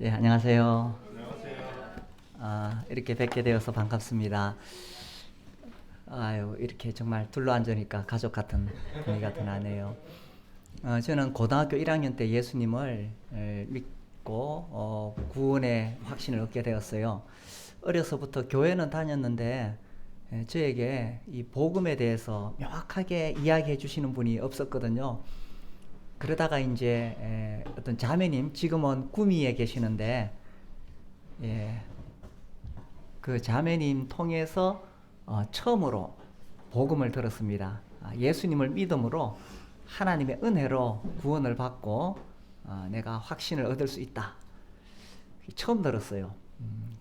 예, 안녕하세요. 안녕하세요. 이렇게 뵙게 되어서 반갑습니다. 아유, 이렇게 정말 둘러앉으니까 가족 같은 분위기가 더 나네요. 저는 고등학교 1학년 때 예수님을 믿고 구원의 확신을 얻게 되었어요. 어려서부터 교회는 다녔는데 저에게 이 복음에 대해서 명확하게 이야기해 주시는 분이 없었거든요. 그러다가 이제 어떤 자매님, 지금은 구미에 계시는데, 예, 그 자매님 통해서 처음으로 복음을 들었습니다. 예수님을 믿음으로 하나님의 은혜로 구원을 받고 내가 확신을 얻을 수 있다. 처음 들었어요.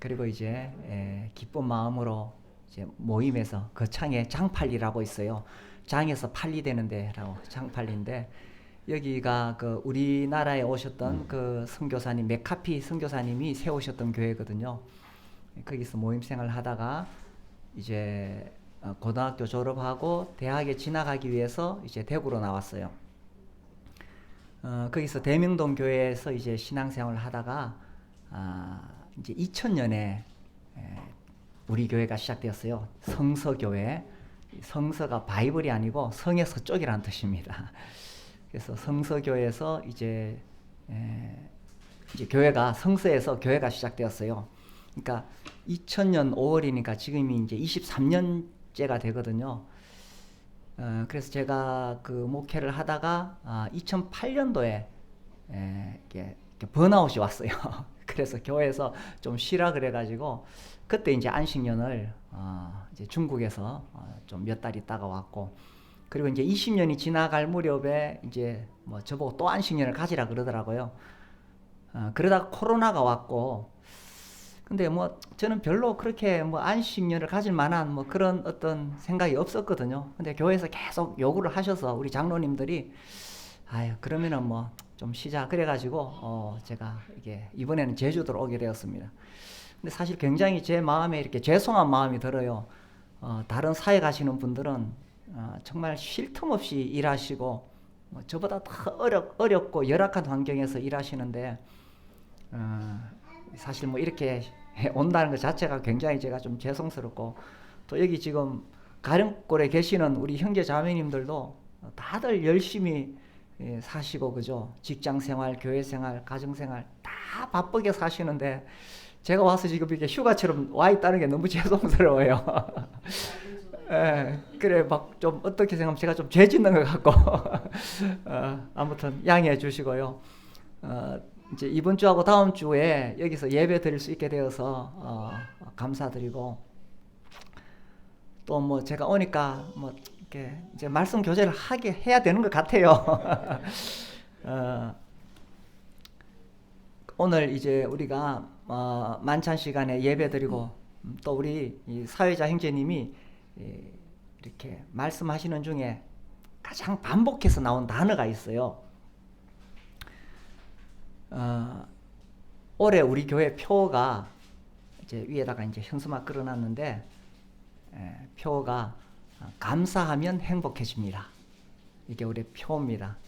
그리고 이제 기쁜 마음으로 이제 모임에서 거창에 장팔리라고 있어요. 장에서 팔리 되는 데라고 장팔리인데, 여기가 그 우리나라에 오셨던 그 선교사님 맥카피 선교사님이 세우셨던 교회거든요. 거기서 모임 생활 하다가 이제 고등학교 졸업하고 대학에 진학하기 위해서 이제 대구로 나왔어요. 거기서 대명동 교회에서 이제 신앙생활을 하다가 이제 2000년에 우리 교회가 시작되었어요. 성서교회. 성서가 바이블이 아니고 성의 서쪽이라는 뜻입니다. 그래서 성서교회에서 이제 교회가 성서에서 교회가 시작되었어요. 그러니까 2000년 5월이니까 지금이 이제 23년째가 되거든요. 그래서 제가 그 목회를 하다가 2008년도에 이렇게 번아웃이 왔어요. 그래서 교회에서 좀 쉬라 그래가지고 그때 이제 안식년을 이제 중국에서 좀 몇 달 있다가 왔고, 그리고 이제 20년이 지나갈 무렵에 이제 뭐 저보고 또 안식년을 가지라 그러더라고요. 그러다가 코로나가 왔고, 근데 뭐 저는 별로 그렇게 뭐 안식년을 가질 만한 뭐 그런 어떤 생각이 없었거든요. 근데 교회에서 계속 요구를 하셔서 우리 장로님들이 아유 그러면은 뭐 좀 쉬자 그래가지고 제가 이게 이번에는 제주도로 오게 되었습니다. 근데 사실 굉장히 제 마음에 이렇게 죄송한 마음이 들어요. 다른 사회 가시는 분들은 정말 쉴 틈 없이 일하시고 뭐 저보다 더 어렵고 열악한 환경에서 일하시는데 사실 뭐 이렇게 온다는 것 자체가 굉장히 제가 좀 죄송스럽고, 또 여기 지금 가령골에 계시는 우리 형제 자매님들도 다들 열심히 사시고 그죠. 직장 생활, 교회 생활, 가정 생활 다 바쁘게 사시는데 제가 와서 지금 이렇게 휴가처럼 와 있다는 게 너무 죄송스러워요. 그래 막 좀 어떻게 생각하면 제가 좀 죄 짓는 것 같고 아무튼 양해해 주시고요. 어, 이제 이번 주하고 다음 주에 여기서 예배 드릴 수 있게 되어서 감사드리고, 또 뭐 제가 오니까 뭐 이렇게 이제 말씀 교제를 하게 해야 되는 것 같아요. 어, 오늘 이제 우리가 만찬 시간에 예배 드리고 또 우리 이 사회자 형제님이 이렇게 말씀하시는 중에 가장 반복해서 나온 단어가 있어요. 올해 우리 교회 표가 이제 위에다가 이제 현수막 끌어놨는데 표가 감사하면 행복해집니다. 이게 우리 표입니다.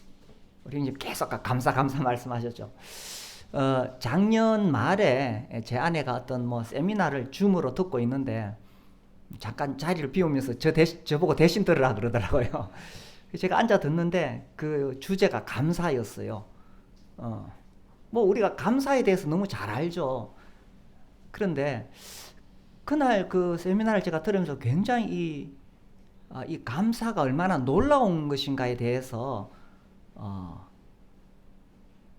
우리 이제 계속 감사 말씀하셨죠. 작년 말에 제 아내가 어떤 뭐 세미나를 줌으로 듣고 있는데 잠깐 자리를 비우면서 저보고 대신 들으라 그러더라고요. 제가 앉아 듣는데 그 주제가 감사였어요. 뭐 우리가 감사에 대해서 너무 잘 알죠. 그런데 그날 그 세미나를 제가 들으면서 굉장히 이 감사가 얼마나 놀라운 것인가에 대해서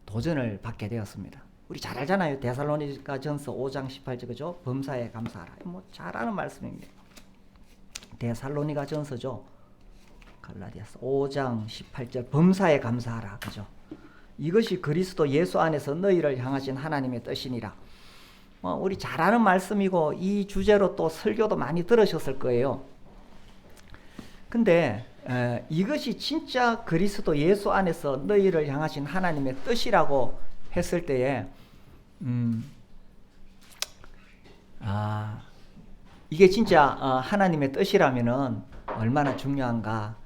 도전을 받게 되었습니다. 우리 잘 알잖아요. 데살로니가 전서 5장 18절 그죠? 범사에 감사하라. 뭐 잘 아는 말씀입니다. 데살로니가 전서죠. 갈라디아서 5장 18절 범사에 감사하라 그죠? 이것이 그리스도 예수 안에서 너희를 향하신 하나님의 뜻이니라. 우리 잘 아는 말씀이고 이 주제로 또 설교도 많이 들으셨을 거예요. 근데 이것이 진짜 그리스도 예수 안에서 너희를 향하신 하나님의 뜻이라고 했을 때에 이게 진짜 하나님의 뜻이라면은 얼마나 중요한가.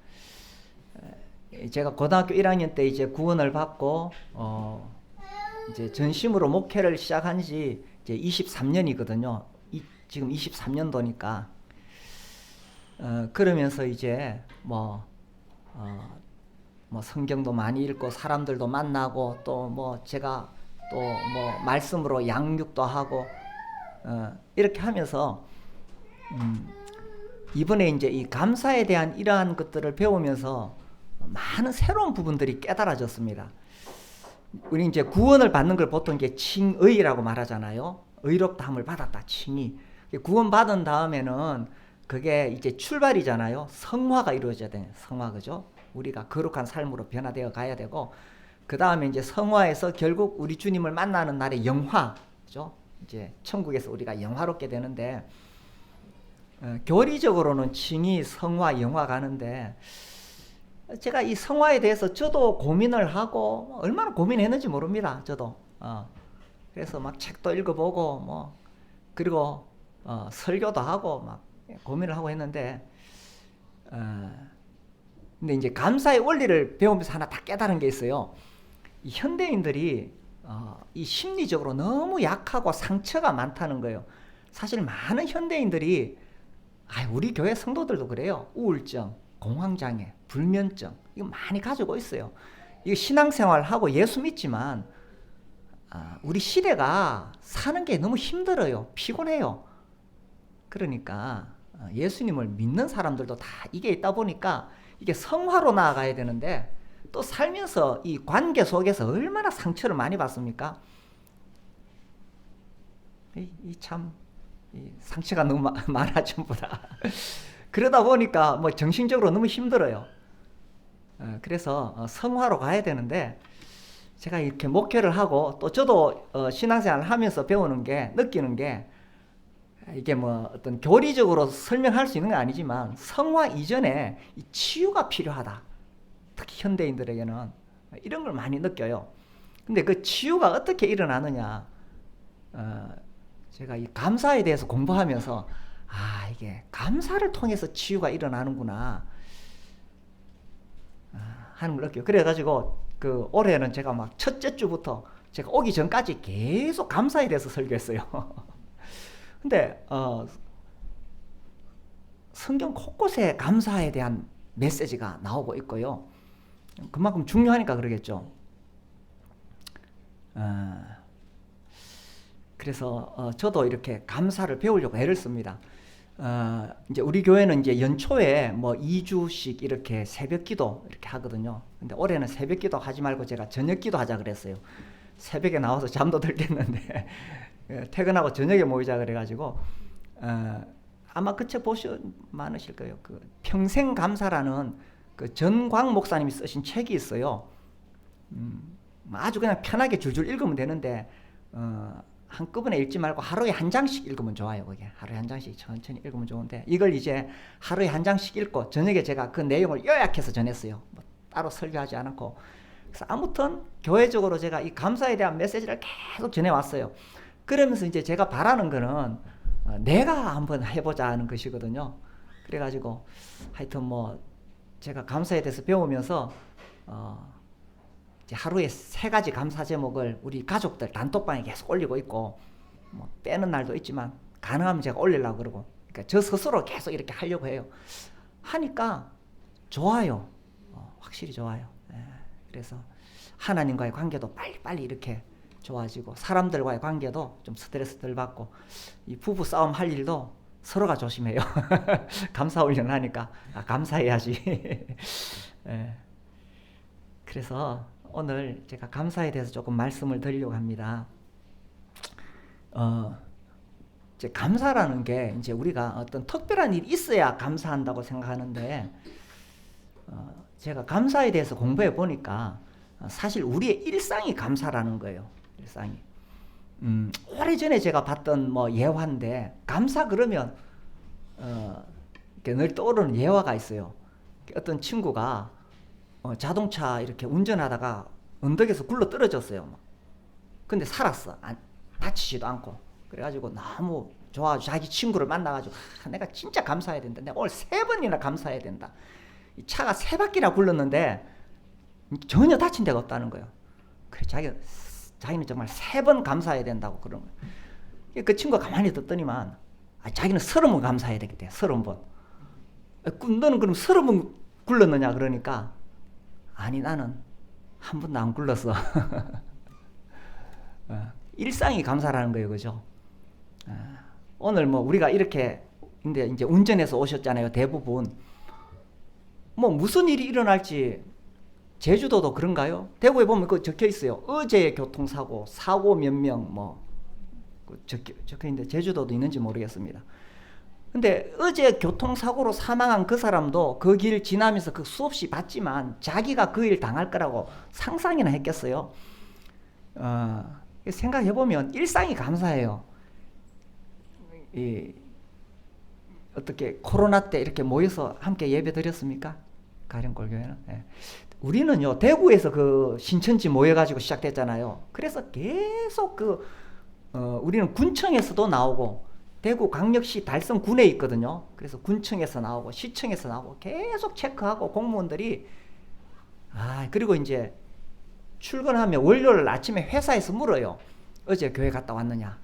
제가 고등학교 1학년 때 이제 구원을 받고 이제 전심으로 목회를 시작한 지 이제 23년이거든요. 지금 23년도니까. 그러면서 이제 뭐 성경도 많이 읽고 사람들도 만나고 또 뭐 제가 또 뭐 말씀으로 양육도 하고 이렇게 하면서 이번에 이제 이 감사에 대한 이러한 것들을 배우면서 많은 새로운 부분들이 깨달아졌습니다. 우리 이제 구원을 받는 걸 보통 이게 칭의라고 말하잖아요. 의롭다함을 받았다, 칭의. 구원 받은 다음에는 그게 이제 출발이잖아요. 성화가 이루어져야 돼요. 성화, 그죠? 우리가 거룩한 삶으로 변화되어 가야 되고, 그 다음에 이제 성화에서 결국 우리 주님을 만나는 날의 영화, 그죠? 이제 천국에서 우리가 영화롭게 되는데, 교리적으로는 칭의, 성화, 영화 가는데, 제가 이 성화에 대해서 저도 고민을 하고 얼마나 고민했는지 모릅니다. 저도. 그래서 막 책도 읽어보고 뭐 그리고 설교도 하고 막 고민을 하고 했는데, 근데 이제 감사의 원리를 배우면서 하나 다 깨달은 게 있어요. 이 현대인들이 이 심리적으로 너무 약하고 상처가 많다는 거예요. 사실 많은 현대인들이, 우리 교회 성도들도 그래요. 우울증, 공황장애, 불면증, 이거 많이 가지고 있어요. 이거 신앙생활하고 예수 믿지만 우리 시대가 사는 게 너무 힘들어요. 피곤해요. 그러니까 예수님을 믿는 사람들도 다 이게 있다 보니까 이게 성화로 나아가야 되는데, 또 살면서 이 관계 속에서 얼마나 상처를 많이 받습니까? 참 상처가 너무 많아 전부 다. 그러다 보니까 뭐 정신적으로 너무 힘들어요. 그래서 성화로 가야 되는데, 제가 이렇게 목회를 하고 또 저도 신앙생활을 하면서 배우는 게, 느끼는 게, 이게 뭐 어떤 교리적으로 설명할 수 있는 건 아니지만 성화 이전에 이 치유가 필요하다. 특히 현대인들에게는 이런 걸 많이 느껴요. 근데 그 치유가 어떻게 일어나느냐, 제가 이 감사에 대해서 공부하면서 이게 감사를 통해서 치유가 일어나는구나 하는 걸 느껴요. 그래가지고 그 올해는 제가 막 첫째 주부터 제가 오기 전까지 계속 감사에 대해서 설교했어요. 근데 성경 곳곳에 감사에 대한 메시지가 나오고 있고요. 그만큼 중요하니까 그러겠죠. 그래서 저도 이렇게 감사를 배우려고 애를 씁니다. 이제 우리 교회는 이제 연초에 뭐 2주씩 이렇게 새벽 기도 이렇게 하거든요. 근데 올해는 새벽 기도 하지 말고 제가 저녁 기도 하자 그랬어요. 새벽에 나와서 잠도 들겠는데 퇴근하고 저녁에 모이자 그래가지고, 아마 그 책 보시면 많으실 거예요. 그 평생 감사라는 그 전광 목사님이 쓰신 책이 있어요. 아주 그냥 편하게 줄줄 읽으면 되는데, 한꺼번에 읽지 말고 하루에 한 장씩 읽으면 좋아요. 그게 하루에 한 장씩 천천히 읽으면 좋은데, 이걸 이제 하루에 한 장씩 읽고 저녁에 제가 그 내용을 요약해서 전했어요. 뭐 따로 설교하지 않고. 그래서 아무튼 교회적으로 제가 이 감사에 대한 메시지를 계속 전해왔어요. 그러면서 이제 제가 바라는 거는 내가 한번 해보자 하는 것이거든요. 그래가지고 하여튼 뭐 제가 감사에 대해서 배우면서 이제 하루에 3가지 감사 제목을 우리 가족들 단톡방에 계속 올리고 있고, 뭐 빼는 날도 있지만 가능하면 제가 올리려고 그러고, 그러니까 저 스스로 계속 이렇게 하려고 해요. 하니까 좋아요. 확실히 좋아요. 그래서 하나님과의 관계도 빨리 이렇게 좋아지고, 사람들과의 관계도 좀 스트레스 덜 받고, 이 부부 싸움 할 일도 서로가 조심해요. 감사 훈련 하니까 감사해야지. 그래서 오늘 제가 감사에 대해서 조금 말씀을 드리려고 합니다. 이제 감사라는 게 이제 우리가 어떤 특별한 일이 있어야 감사한다고 생각하는데, 제가 감사에 대해서 공부해 보니까 사실 우리의 일상이 감사라는 거예요. 일상이. 오래전에 제가 봤던 뭐 예화인데, 감사 그러면 이렇게 늘 떠오르는 예화가 있어요. 어떤 친구가 자동차 이렇게 운전하다가 언덕에서 굴러 떨어졌어요. 근데 살았어. 다치지도 않고. 그래가지고 너무 좋아가지고 자기 친구를 만나가지고, 내가 진짜 감사해야 된다. 내가 오늘 3번이나 감사해야 된다. 이 차가 3바퀴나 굴렀는데 전혀 다친 데가 없다는 거예요. 그래 자기가 자기는 정말 3번 감사해야 된다고 그런 거예요. 그 친구가 가만히 듣더니만 자기는 30번 감사해야 되겠대. 30번. 너는 그럼 30번 굴렀느냐 그러니까 아니 나는 한 번도 안 굴렀어. 일상이 감사라는 거예요. 그죠? 오늘 뭐 우리가 이렇게 근데 이제 운전해서 오셨잖아요. 대부분 뭐 무슨 일이 일어날지 제주도도 그런가요? 대구에 보면 그 적혀 있어요. 어제 교통사고 사고 몇 명 뭐 적혀 있는데 제주도도 있는지 모르겠습니다. 근데 어제 교통사고로 사망한 그 사람도 그 길 지나면서 그 수없이 봤지만 자기가 그 일 당할 거라고 상상이나 했겠어요. 생각해보면 일상이 감사해요. 어떻게 코로나 때 이렇게 모여서 함께 예배 드렸습니까? 가령골교회는. 네. 우리는요 대구에서 그 신천지 모여가지고 시작됐잖아요. 그래서 계속 우리는 군청에서도 나오고 대구 강력시 달성군에 있거든요. 그래서 군청에서 나오고 시청에서 나오고 계속 체크하고 공무원들이 그리고 이제 출근하면 월요일 아침에 회사에서 물어요. 어제 교회 갔다 왔느냐.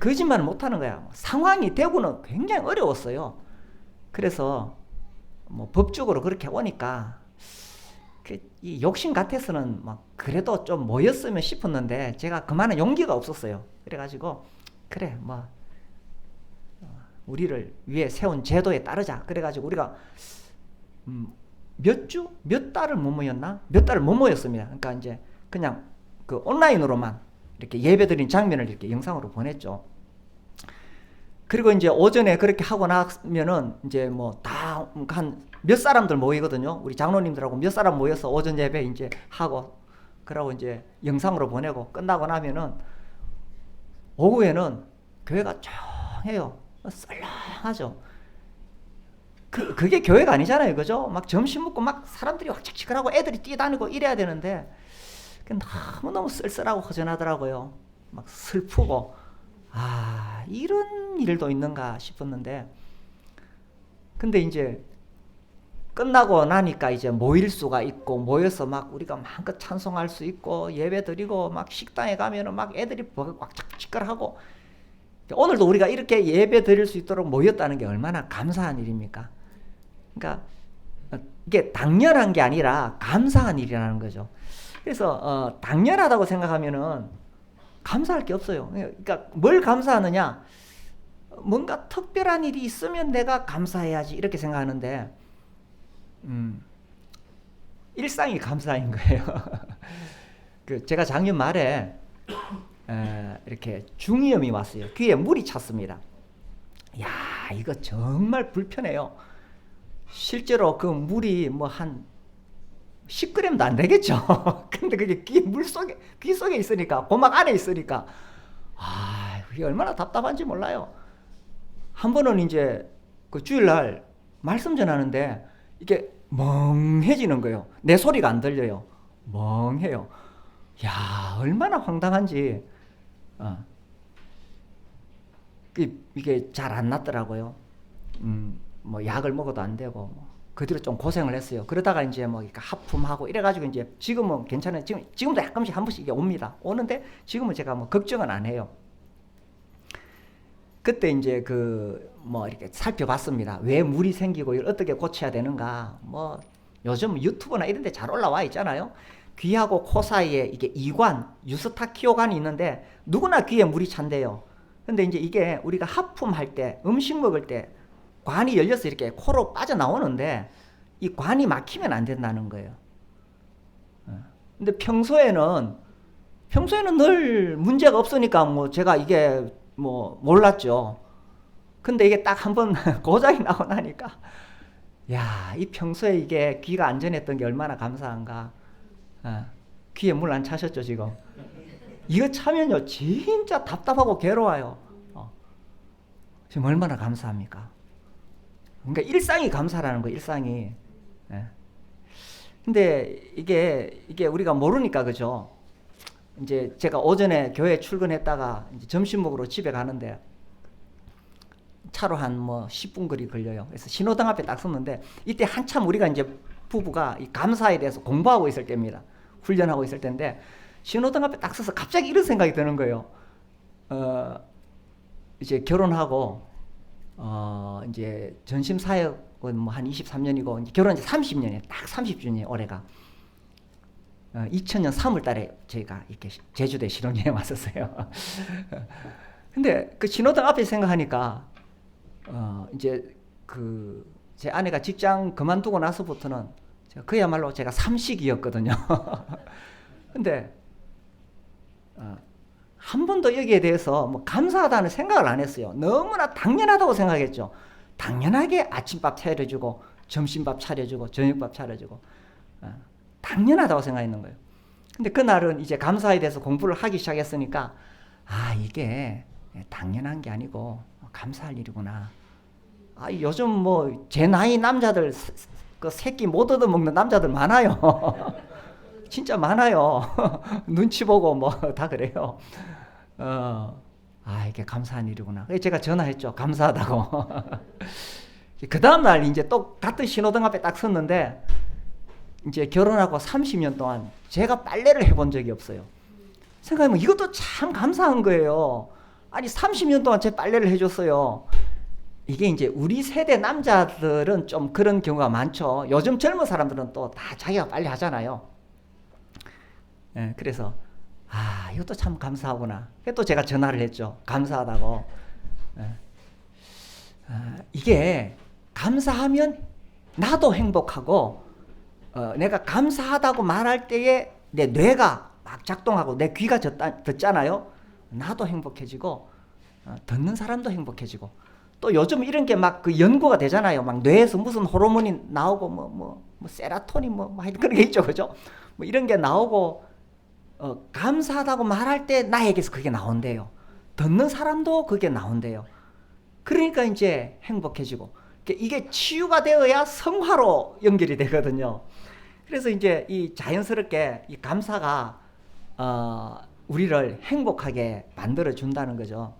거짓말을 못하는 거야. 상황이 대구는 굉장히 어려웠어요. 그래서 뭐 법적으로 그렇게 오니까 이 욕심 같아서는 막 그래도 좀 모였으면 싶었는데 제가 그만한 용기가 없었어요. 그래가지고 그래 뭐 우리를 위해 세운 제도에 따르자. 그래가지고 우리가 몇 달을 못 모였나? 몇 달을 못 모였습니다. 그러니까 이제 그냥 그 온라인으로만 이렇게 예배드린 장면을 이렇게 영상으로 보냈죠. 그리고 이제 오전에 그렇게 하고 나면은 이제 뭐 다 한 몇 사람들 모이거든요. 우리 장로님들하고 몇 사람 모여서 오전 예배 이제 하고 그러고 이제 영상으로 보내고 끝나고 나면은 오후에는 교회가 조용해요. 썰렁하죠. 그게 교회가 아니잖아요. 그죠? 막 점심 먹고 막 사람들이 확착착하고 애들이 뛰어다니고 이래야 되는데 너무너무 쓸쓸하고 허전하더라고요. 막 슬프고 이런 일도 있는가 싶었는데 근데 이제 끝나고 나니까 이제 모일 수가 있고 모여서 막 우리가 마음껏 찬송할 수 있고 예배 드리고 막 식당에 가면은 막 애들이 왁착지껄하고 오늘도 우리가 이렇게 예배 드릴 수 있도록 모였다는 게 얼마나 감사한 일입니까? 그러니까 이게 당연한 게 아니라 감사한 일이라는 거죠. 그래서 당연하다고 생각하면은 감사할 게 없어요. 그러니까 뭘 감사하느냐? 뭔가 특별한 일이 있으면 내가 감사해야지 이렇게 생각하는데 일상이 감사인 거예요. 제가 작년 말에 이렇게 중이염이 왔어요. 귀에 물이 찼습니다. 야, 이거 정말 불편해요. 실제로 그 물이 뭐 한 10g도 안 되겠죠. 근데 그게 귀 속에 있으니까, 고막 안에 있으니까, 그게 얼마나 답답한지 몰라요. 한 번은 이제 그 주일날 말씀 전하는데, 이게 멍해지는 거예요. 내 소리가 안 들려요. 멍해요. 야, 얼마나 황당한지. 이게 잘 안 낫더라고요. 뭐 약을 먹어도 안 되고 그 뒤로 좀 고생을 했어요. 그러다가 이제 뭐 하품하고 이래가지고 이제 지금은 괜찮아요. 지금도 약간씩 한 번씩 이게 옵니다. 오는데 지금은 제가 뭐 걱정은 안 해요. 그때 이제 뭐 이렇게 살펴봤습니다. 왜 물이 생기고 이걸 어떻게 고쳐야 되는가. 뭐 요즘 유튜브나 이런 데 잘 올라와 있잖아요. 귀하고 코 사이에 이게 이관, 유스타키오관이 있는데 누구나 귀에 물이 찬대요. 근데 이제 이게 우리가 하품할 때, 음식 먹을 때 관이 열려서 이렇게 코로 빠져나오는데 이 관이 막히면 안 된다는 거예요. 근데 평소에는 늘 문제가 없으니까 뭐 제가 이게 뭐 몰랐죠. 근데 이게 딱 한번 고장이 나고 나니까 야, 이 평소에 이게 귀가 안전했던 게 얼마나 감사한가. 귀에 물 안 차셨죠 지금? 이거 차면요 진짜 답답하고 괴로워요. 지금 얼마나 감사합니까? 그러니까 일상이 감사라는 거예요. 일상이. 근데 이게 우리가 모르니까 그죠? 이제 제가 오전에 교회 출근했다가 이제 점심 먹으러 집에 가는데 차로 한 뭐 10분 거리 걸려요. 그래서 신호등 앞에 딱 섰는데 이때 한참 우리가 이제 부부가 이 감사에 대해서 공부하고 있을 때입니다. 훈련하고 있을 때인데 신호등 앞에 딱 서서 갑자기 이런 생각이 드는 거예요. 이제 결혼하고 이제 전심 사역은 뭐 한 23년이고 이제 결혼 이제 30년이에요. 딱 30주년이에요, 올해가. 2000년 3월 달에 저희가 이렇게 제주도에 신혼여행 왔었어요. 근데 그 신호등 앞에 생각하니까 이제 그 제 아내가 직장 그만두고 나서부터는 그야말로 제가 삼식이었거든요. 근데 한 번도 여기에 대해서 뭐 감사하다는 생각을 안 했어요. 너무나 당연하다고 생각했죠. 당연하게 아침밥 차려주고 점심밥 차려주고 저녁밥 차려주고 당연하다고 생각했는 거예요. 근데 그날은 이제 감사에 대해서 공부를 하기 시작했으니까 이게 당연한 게 아니고 감사할 일이구나. 요즘 뭐 제 나이 남자들 그 새끼 못 얻어먹는 남자들 많아요. 진짜 많아요. 눈치 보고 뭐 다 그래요. 이게 감사한 일이구나. 제가 전화했죠. 감사하다고. 그 다음날 이제 또 같은 신호등 앞에 딱 섰는데 이제 결혼하고 30년 동안 제가 빨래를 해본 적이 없어요. 생각해보면 이것도 참 감사한 거예요. 아니 30년 동안 제 빨래를 해줬어요. 이게 이제 우리 세대 남자들은 좀 그런 경우가 많죠. 요즘 젊은 사람들은 또 다 자기가 빨리 하잖아요. 그래서 이것도 참 감사하구나. 또 제가 전화를 했죠. 감사하다고. 이게 감사하면 나도 행복하고 내가 감사하다고 말할 때에 내 뇌가 막 작동하고 내 귀가 듣잖아요. 나도 행복해지고 듣는 사람도 행복해지고 또 요즘 이런 게 막 그 연구가 되잖아요. 막 뇌에서 무슨 호르몬이 나오고 뭐 세라토닌 뭐 그런 게 있죠, 그죠? 뭐 이런 게 나오고 감사하다고 말할 때 나에게서 그게 나온대요. 듣는 사람도 그게 나온대요. 그러니까 이제 행복해지고 이게 치유가 되어야 성화로 연결이 되거든요. 그래서 이제 이 자연스럽게 이 감사가 우리를 행복하게 만들어 준다는 거죠.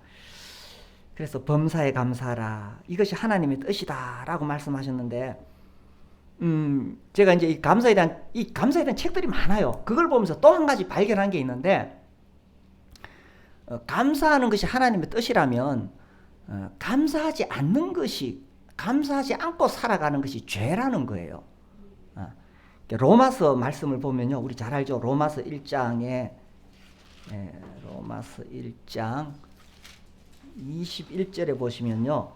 그래서 범사에 감사하라. 이것이 하나님의 뜻이다라고 말씀하셨는데, 제가 이제 이 감사에 대한 책들이 많아요. 그걸 보면서 또 한 가지 발견한 게 있는데, 감사하는 것이 하나님의 뜻이라면, 감사하지 않고 살아가는 것이 죄라는 거예요. 로마서 말씀을 보면요. 우리 잘 알죠? 로마서 1장 21절에 보시면요.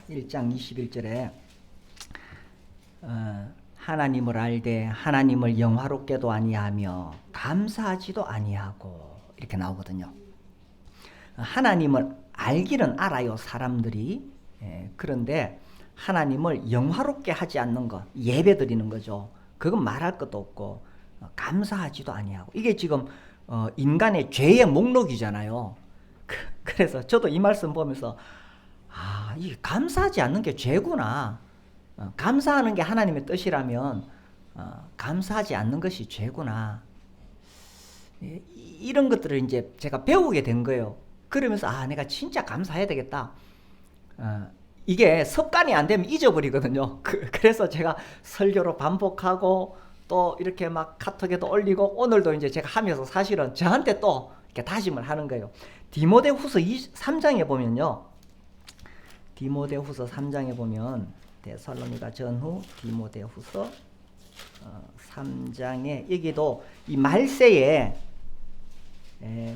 1장 21절에 하나님을 알되 하나님을 영화롭게도 아니하며 감사하지도 아니하고 이렇게 나오거든요. 하나님을 알기는 알아요, 사람들이. 그런데 하나님을 영화롭게 하지 않는 것, 예배 드리는 거죠. 그건 말할 것도 없고 감사하지도 아니하고. 이게 지금 인간의 죄의 목록이잖아요. 그래서 저도 이 말씀 보면서 이게 감사하지 않는 게 죄구나. 감사하는 게 하나님의 뜻이라면 감사하지 않는 것이 죄구나. 이런 것들을 이제 제가 배우게 된 거예요. 그러면서 내가 진짜 감사해야 되겠다. 이게 습관이 안 되면 잊어버리거든요. 그래서 제가 설교로 반복하고 또 이렇게 막 카톡에도 올리고 오늘도 이제 제가 하면서 사실은 저한테 또 이렇게 다짐을 하는 거예요. 디모데후서 3장에 보면요. 디모데후서 3장에 보면 데살로니가 전후 디모데후서 3장에 여기도 이 말세에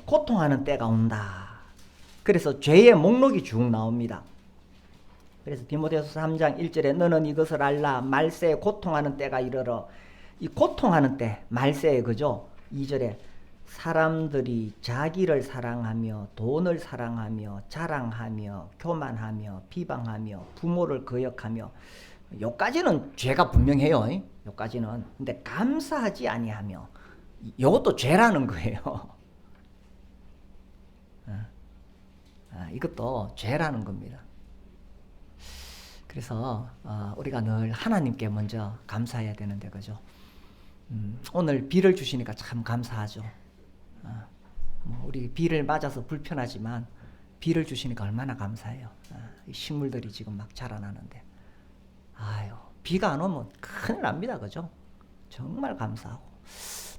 고통하는 때가 온다. 그래서 죄의 목록이 쭉 나옵니다. 그래서 디모데후서 3장 1절에 너는 이것을 알라 말세에 고통하는 때가 이르러. 이 고통하는 때 말세에 그죠? 2절에 사람들이 자기를 사랑하며 돈을 사랑하며 자랑하며 교만하며 비방하며 부모를 거역하며 요까지는 죄가 분명해요. 요까지는. 근데 감사하지 아니하며 요것도 죄라는 거예요. 이것도 죄라는 겁니다. 그래서 우리가 늘 하나님께 먼저 감사해야 되는데 그죠? 오늘 비를 주시니까 참 감사하죠. 우리 비를 맞아서 불편하지만 비를 주시니까 얼마나 감사해요. 식물들이 지금 막 자라나는데 아유, 비가 안 오면 큰일 납니다. 그죠? 정말 감사하고,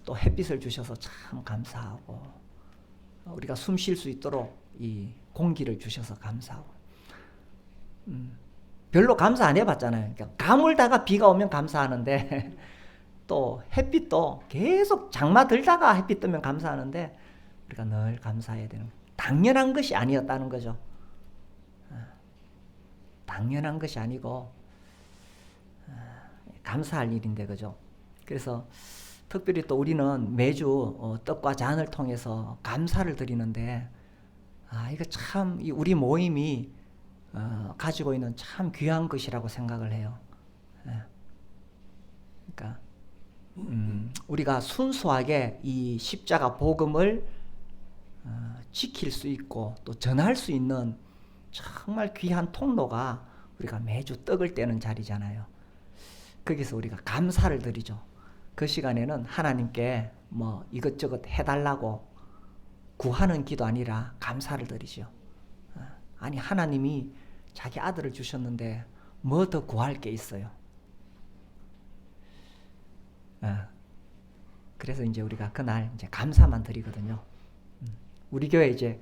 또 햇빛을 주셔서 참 감사하고, 우리가 숨 쉴 수 있도록 이 공기를 주셔서 감사하고, 별로 감사 안 해봤잖아요. 그러니까 가물다가 비가 오면 감사하는데 또 햇빛도 계속 장마 들다가 햇빛 뜨면 감사하는데 우리가 늘 감사해야 되는, 당연한 것이 아니었다는 거죠. 당연한 것이 아니고 감사할 일인데, 그죠? 그래서 특별히 또 우리는 매주 떡과 잔을 통해서 감사를 드리는데, 이거 참 우리 모임이 가지고 있는 참 귀한 것이라고 생각을 해요. 그러니까 우리가 순수하게 이 십자가 복음을 지킬 수 있고 또 전할 수 있는 정말 귀한 통로가 우리가 매주 떡을 떼는 자리잖아요. 거기서 우리가 감사를 드리죠. 그 시간에는 하나님께 뭐 이것저것 해달라고 구하는 기도 아니라 감사를 드리죠. 아니, 하나님이 자기 아들을 주셨는데 뭐 더 구할 게 있어요. 그래서 이제 우리가 그날 이제 감사만 드리거든요. 우리 교회 이제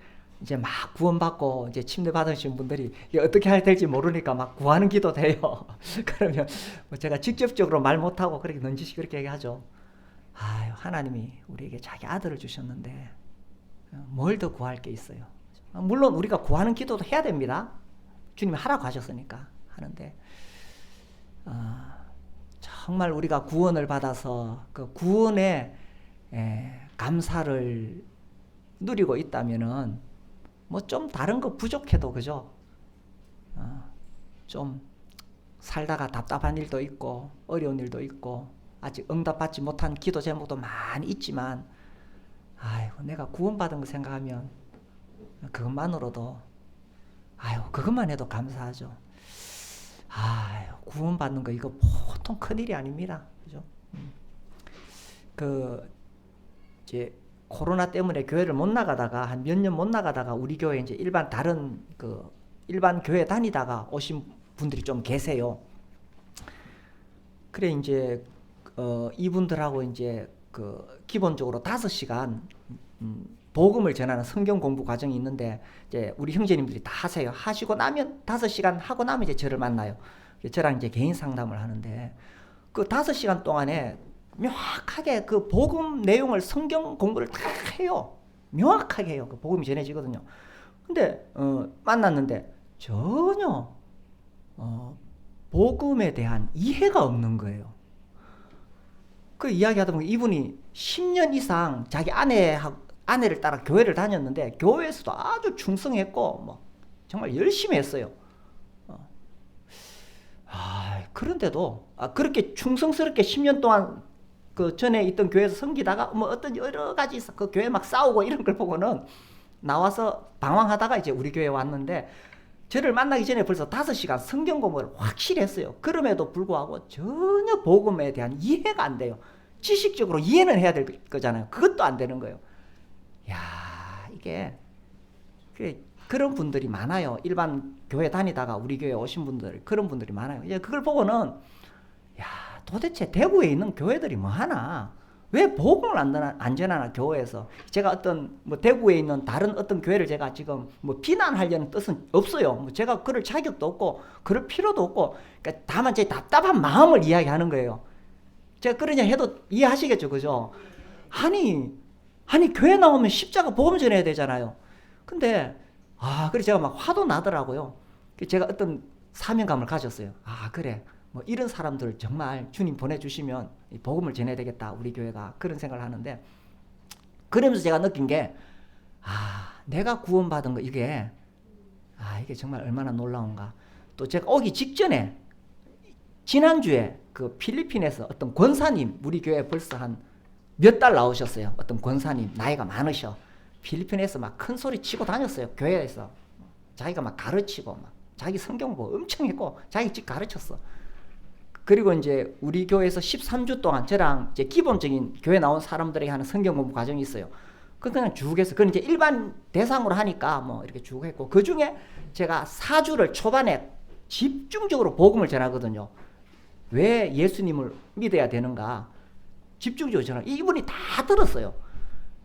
막 구원받고 이제 침례 받으신 분들이 어떻게 해야 될지 모르니까 막 구하는 기도 돼요. 그러면 뭐 제가 직접적으로 말 못하고 그렇게 넌지시 그렇게 얘기하죠. 아유, 하나님이 우리에게 자기 아들을 주셨는데 뭘 더 구할 게 있어요. 물론 우리가 구하는 기도도 해야 됩니다. 주님이 하라고 하셨으니까 하는데, 정말 우리가 구원을 받아서 그 구원에 감사를 누리고 있다면은 뭐 좀 다른 거 부족해도, 그죠? 좀 살다가 답답한 일도 있고 어려운 일도 있고 아직 응답받지 못한 기도 제목도 많이 있지만, 아이고, 내가 구원받은 거 생각하면 그것만으로도, 그것만 해도 감사하죠. 구원받는 거 이거 보통 큰일이 아닙니다. 그죠? 이제 코로나 때문에 교회를 못 나가다가 한 몇 년 못 나가다가 우리 교회 이제 일반 교회 다니다가 오신 분들이 좀 계세요. 그래 이제 이분들하고 이제 기본적으로 5시간 복음을 전하는 성경 공부 과정이 있는데, 이제 우리 형제님들이 다 하세요. 하시고 나면 5시간 하고 나면 이제 저를 만나요. 저랑 이제 개인 상담을 하는데, 그 5시간 동안에 명확하게 그 복음 내용을, 성경 공부를 다 해요. 명확하게 해요. 그 복음이 전해지거든요. 근데 만났는데 전혀 복음에 대한 이해가 없는 거예요. 그 이야기하다 보니까 이분이 10년 이상 자기 아내를 따라 교회를 다녔는데 교회에서도 아주 충성했고 뭐 정말 열심히 했어요. 그런데도 그렇게 충성스럽게 10년 동안 그 전에 있던 교회에서 섬기다가 뭐 어떤 여러 가지 그 교회 막 싸우고 이런 걸 보고는 나와서 방황하다가 이제 우리 교회에 왔는데, 저를 만나기 전에 벌써 5시간 성경 공부를 확실히 했어요. 그럼에도 불구하고 전혀 복음에 대한 이해가 안 돼요. 지식적으로 이해는 해야 될 거잖아요. 그것도 안 되는 거예요. 이게 그런 분들이 많아요. 일반 교회 다니다가 우리 교회 오신 분들, 그런 분들이 많아요. 그걸 보고는 도대체 대구에 있는 교회들이 뭐 하나? 왜 복음을 안 전하나 교회에서? 제가 어떤 뭐 대구에 있는 다른 어떤 교회를 제가 지금 뭐 비난하려는 뜻은 없어요. 뭐 제가 그럴 자격도 없고 그럴 필요도 없고, 그러니까 다만 제 답답한 마음을 이야기하는 거예요. 제가 그러냐 해도 이해하시겠죠, 그죠? 아니 교회 나오면 십자가 복음 전해야 되잖아요. 근데 그래서 제가 막 화도 나더라고요. 제가 어떤 사명감을 가졌어요. 그래, 뭐 이런 사람들 정말 주님 보내주시면 복음을 전해야 되겠다, 우리 교회가. 그런 생각을 하는데, 그러면서 제가 느낀 게 내가 구원받은 거 이게 정말 얼마나 놀라운가. 또 제가 오기 직전에 지난주에 그 필리핀에서 어떤 권사님, 우리 교회 벌써 한 몇 달 나오셨어요. 어떤 권사님, 나이가 많으셔. 필리핀에서 막 큰 소리 치고 다녔어요. 교회에서 자기가 막 가르치고 막 자기 성경 공부 엄청 했고 자기 집 가르쳤어. 그리고 이제 우리 교회에서 13주 동안 저랑 이제 기본적인 교회 나온 사람들에게 하는 성경 공부 과정이 있어요. 그냥 쭉 해서, 그건 이제 일반 대상으로 하니까 뭐 이렇게 쭉 했고, 그 중에 제가 4주를 초반에 집중적으로 복음을 전하거든요. 왜 예수님을 믿어야 되는가? 집중적으로 전하. 이분이 다 들었어요.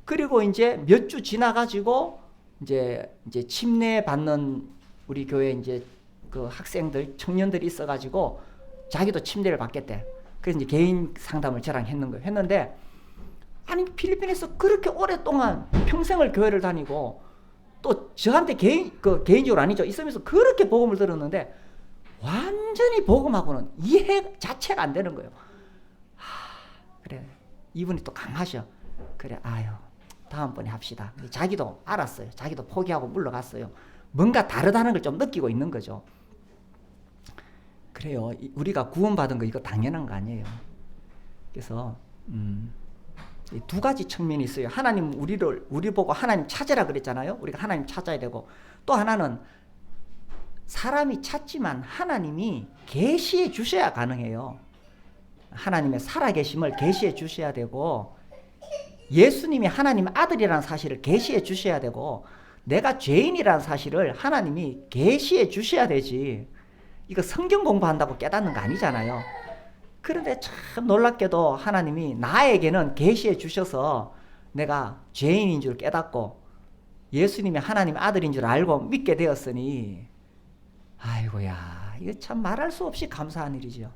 그리고 이제 몇 주 지나가지고 이제 침례 받는 우리 교회 이제 그 학생들, 청년들이 있어가지고 자기도 침례를 받겠대. 그래서 이제 개인 상담을 저랑 했는데, 아니 필리핀에서 그렇게 오랫동안 평생을 교회를 다니고 또 저한테 개인적으로 아니죠. 있으면서 그렇게 복음을 들었는데 완전히 복음하고는 이해 자체가 안 되는 거예요. 그래, 이분이 또 강하셔. 그래, 아유, 다음번에 합시다. 자기도 알았어요. 자기도 포기하고 물러갔어요. 뭔가 다르다는 걸 좀 느끼고 있는 거죠. 그래요. 우리가 구원받은 거 이거 당연한 거 아니에요. 그래서 이 두 가지 측면이 있어요. 하나님 우리 보고 하나님 찾으라 그랬잖아요. 우리가 하나님 찾아야 되고, 또 하나는 사람이 찾지만 하나님이 계시해 주셔야 가능해요. 하나님의 살아계심을 계시해 주셔야 되고, 예수님이 하나님 아들이라는 사실을 계시해 주셔야 되고, 내가 죄인이라는 사실을 하나님이 계시해 주셔야 되지. 이거 성경 공부한다고 깨닫는 거 아니잖아요. 그런데 참 놀랍게도 하나님이 나에게는 계시해 주셔서 내가 죄인인 줄 깨닫고 예수님이 하나님 아들인 줄 알고 믿게 되었으니, 아이고야, 이거 참 말할 수 없이 감사한 일이죠.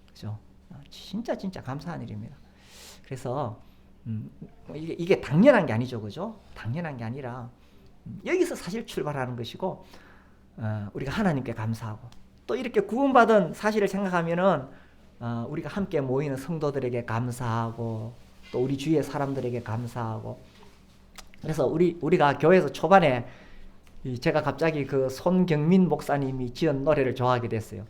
그죠? 진짜 감사한 일입니다. 그래서 이게 당연한 게 아니죠, 그죠? 당연한 게 아니라 여기서 사실 출발하는 것이고, 우리가 하나님께 감사하고, 또 이렇게 구원받은 사실을 생각하면은 우리가 함께 모이는 성도들에게 감사하고, 또 우리 주위의 사람들에게 감사하고. 그래서 우리가 교회에서 초반에 제가 갑자기 그 손경민 목사님이 지은 노래를 좋아하게 됐어요.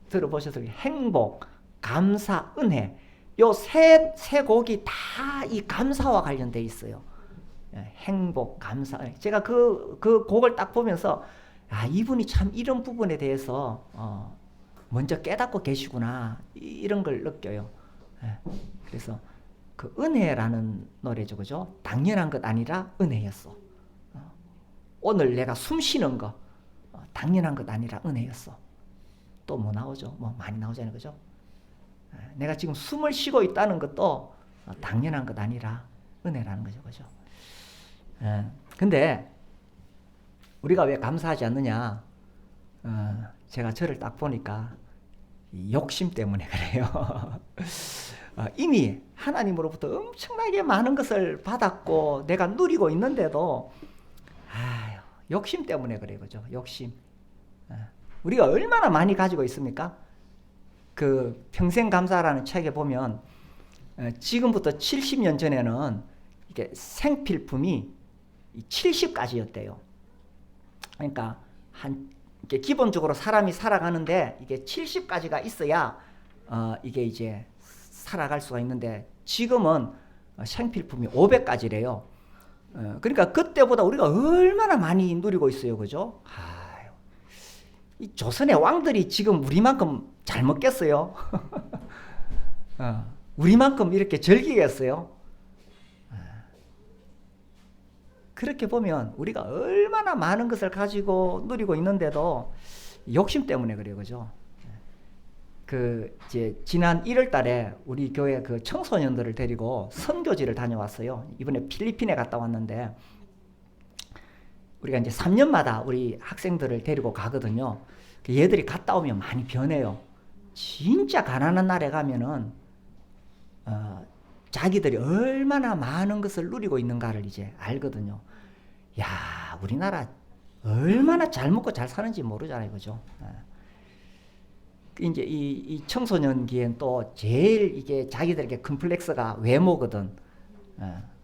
들어보셨어요? 행복, 감사, 은혜. 요 세 곡이 다 이 감사와 관련돼 있어요. 행복, 감사, 은혜. 제가 그 곡을 딱 보면서, 이분이 참 이런 부분에 대해서 먼저 깨닫고 계시구나, 이런 걸 느껴요. 그래서 그 은혜라는 노래죠, 그죠? 당연한 것 아니라 은혜였어. 오늘 내가 숨 쉬는 거 당연한 것 아니라 은혜였어. 또 뭐 나오죠? 뭐 많이 나오잖아요, 그죠? 내가 지금 숨을 쉬고 있다는 것도 당연한 것 아니라 은혜라는 거죠, 그죠? 근데 우리가 왜 감사하지 않느냐? 제가 저를 딱 보니까 욕심 때문에 그래요. 이미 하나님으로부터 엄청나게 많은 것을 받았고 내가 누리고 있는데도 욕심 때문에 그래요, 그죠? 욕심. 우리가 얼마나 많이 가지고 있습니까? 그 평생감사라는 책에 보면 지금부터 70년 전에는 이게 생필품이 70가지였대요. 그러니까 이게 기본적으로 사람이 살아가는데 이게 70가지가 있어야 이게 이제 살아갈 수가 있는데, 지금은 생필품이 500가지래요. 그러니까 그때보다 우리가 얼마나 많이 누리고 있어요, 그죠? 이 조선의 왕들이 지금 우리만큼 잘 먹겠어요? 우리만큼 이렇게 즐기겠어요? 그렇게 보면 우리가 얼마나 많은 것을 가지고 누리고 있는데도 욕심 때문에 그래요, 그죠? 이제 지난 1월 달에 우리 교회 그 청소년들을 데리고 선교지를 다녀왔어요. 이번에 필리핀에 갔다 왔는데, 우리가 이제 3년마다 우리 학생들을 데리고 가거든요. 얘들이 갔다 오면 많이 변해요. 진짜 가난한 나라에 가면은 자기들이 얼마나 많은 것을 누리고 있는가를 이제 알거든요. 야, 우리나라 얼마나 잘 먹고 잘 사는지 모르잖아요, 그죠? 이제 이 청소년기엔 또 제일 이게 자기들에게 컴플렉스가 외모거든.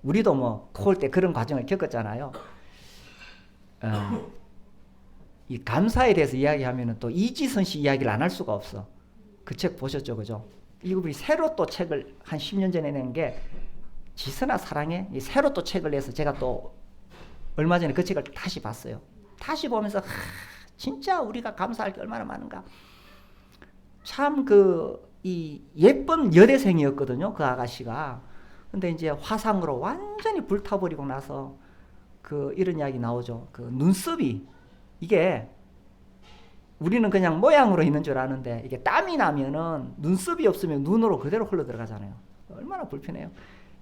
우리도 뭐 커올 때 그런 과정을 겪었잖아요. 이 감사에 대해서 이야기하면은 또 이지선 씨 이야기를 안 할 수가 없어. 그 책 보셨죠, 그죠? 이분이 새로 또 책을 한 10년 전에 낸 게 지선아 사랑해. 이 새로 또 책을 내서 제가 또 얼마 전에 그 책을 다시 봤어요. 다시 보면서 진짜 우리가 감사할 게 얼마나 많은가. 참 이 예쁜 여대생이었거든요, 그 아가씨가. 근데 이제 화상으로 완전히 불타버리고 나서 이런 이야기 나오죠. 그 눈썹이 이게 우리는 그냥 모양으로 있는 줄 아는데 이게 땀이 나면은 눈썹이 없으면 눈으로 그대로 흘러 들어가잖아요. 얼마나 불편해요.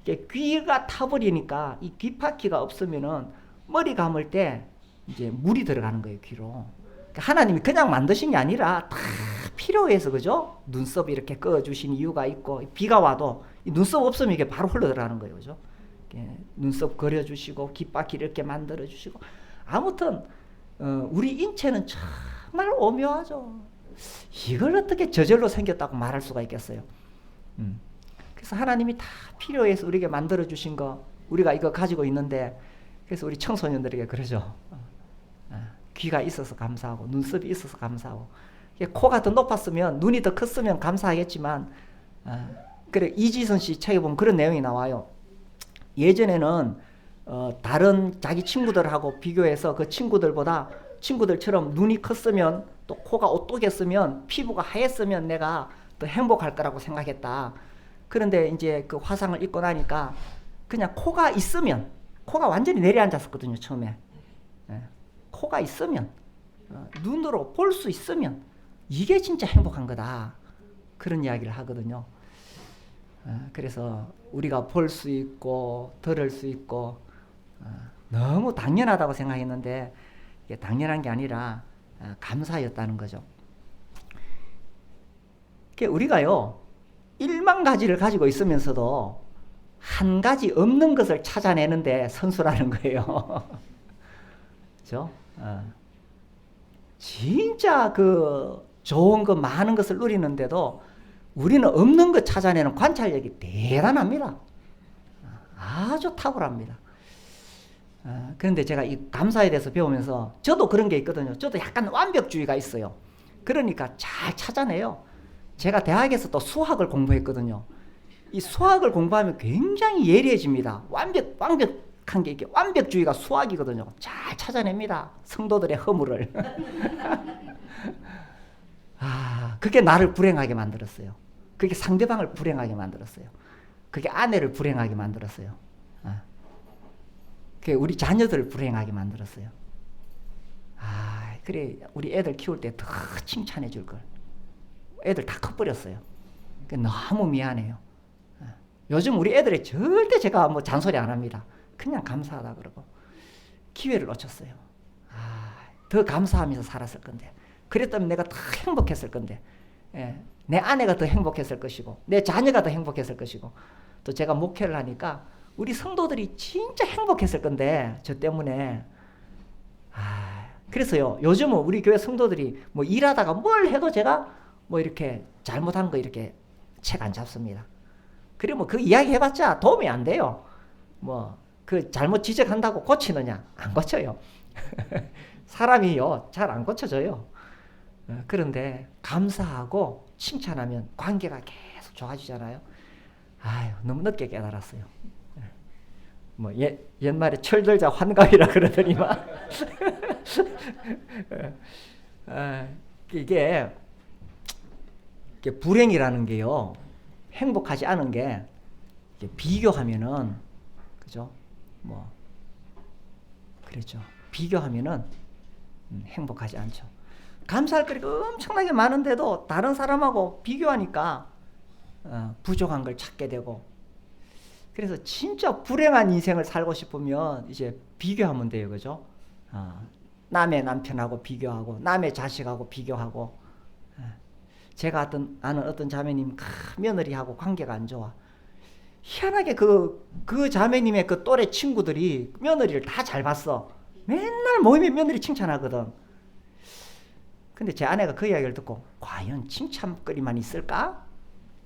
이게 귀가 타버리니까 이 귀파키가 없으면은 머리 감을 때 이제 물이 들어가는 거예요, 귀로. 그러니까 하나님이 그냥 만드신 게 아니라 다 필요해서, 그죠? 눈썹 이렇게 꺼주신 이유가 있고, 비가 와도 이 눈썹 없으면 이게 바로 흘러 들어가는 거예요, 그죠? 눈썹 그려주시고 귓바퀴를 이렇게 만들어주시고. 아무튼 우리 인체는 정말 오묘하죠. 이걸 어떻게 저절로 생겼다고 말할 수가 있겠어요. 그래서 하나님이 다 필요해서 우리에게 만들어주신 거, 우리가 이거 가지고 있는데, 그래서 우리 청소년들에게 그러죠. 귀가 있어서 감사하고 눈썹이 있어서 감사하고, 코가 더 높았으면, 눈이 더 컸으면 감사하겠지만, 그래, 이지선 씨 책에 보면 그런 내용이 나와요. 예전에는 다른 자기 친구들하고 비교해서 그 친구들처럼 눈이 컸으면, 또 코가 오똑했으면, 피부가 하였으면 내가 더 행복할 거라고 생각했다. 그런데 이제 그 화상을 입고 나니까 그냥 코가 있으면, 코가 완전히 내려앉았었거든요, 처음에. 코가 있으면, 눈으로 볼 수 있으면 이게 진짜 행복한 거다, 그런 이야기를 하거든요. 그래서 우리가 볼 수 있고 들을 수 있고 너무 당연하다고 생각했는데 이게 당연한 게 아니라 감사였다는 거죠. 우리가요 1만 가지를 가지고 있으면서도 한 가지 없는 것을 찾아내는데 선수라는 거예요. 그렇죠? 진짜 그 좋은 거 많은 것을 누리는데도 우리는 없는 것 찾아내는 관찰력이 대단합니다. 아주 탁월합니다. 그런데 제가 이 감사에 대해서 배우면서 저도 그런 게 있거든요. 저도 약간 완벽주의가 있어요. 그러니까 잘 찾아내요. 제가 대학에서 또 수학을 공부했거든요. 이 수학을 공부하면 굉장히 예리해집니다. 완벽한 게 이게 완벽주의가 수학이거든요. 잘 찾아냅니다. 성도들의 허물을. 그게 나를 불행하게 만들었어요. 그게 상대방을 불행하게 만들었어요. 그게 아내를 불행하게 만들었어요. 그게 우리 자녀들을 불행하게 만들었어요. 그래, 우리 애들 키울 때 더 칭찬해 줄 걸. 애들 다 커버렸어요. 너무 미안해요. 요즘 우리 애들이 절대 제가 뭐 잔소리 안 합니다. 그냥 감사하다 그러고. 기회를 놓쳤어요. 더 감사하면서 살았을 건데, 그랬다면 내가 더 행복했을 건데, 내 아내가 더 행복했을 것이고, 내 자녀가 더 행복했을 것이고, 또 제가 목회를 하니까 우리 성도들이 진짜 행복했을 건데, 저 때문에. 그래서요, 요즘은 우리 교회 성도들이 뭐 일하다가 뭘 해도 제가 뭐 이렇게 잘못한 거 이렇게 책 안 잡습니다. 그리고 뭐 그 이야기 해봤자 도움이 안 돼요. 뭐 그 잘못 지적한다고 고치느냐? 안 고쳐요. 사람이요, 잘 안 고쳐져요. 그런데 감사하고 칭찬하면 관계가 계속 좋아지잖아요. 너무 늦게 깨달았어요. 뭐 옛말에 철들자 환갑이라 그러더니만 이게 불행이라는 게요, 행복하지 않은 게 비교하면은, 그죠? 뭐 그렇죠. 비교하면은 행복하지 않죠. 감사할 거리가 엄청나게 많은데도 다른 사람하고 비교하니까 부족한 걸 찾게 되고, 그래서 진짜 불행한 인생을 살고 싶으면 이제 비교하면 돼요, 그죠? 남의 남편하고 비교하고, 남의 자식하고 비교하고. 제가 아는 어떤 자매님, 며느리하고 관계가 안 좋아. 희한하게 그 자매님의 그 또래 친구들이 며느리를 다 잘 봤어. 맨날 모임에 며느리 칭찬하거든. 근데 제 아내가 그 이야기를 듣고, 과연 칭찬거리만 있을까?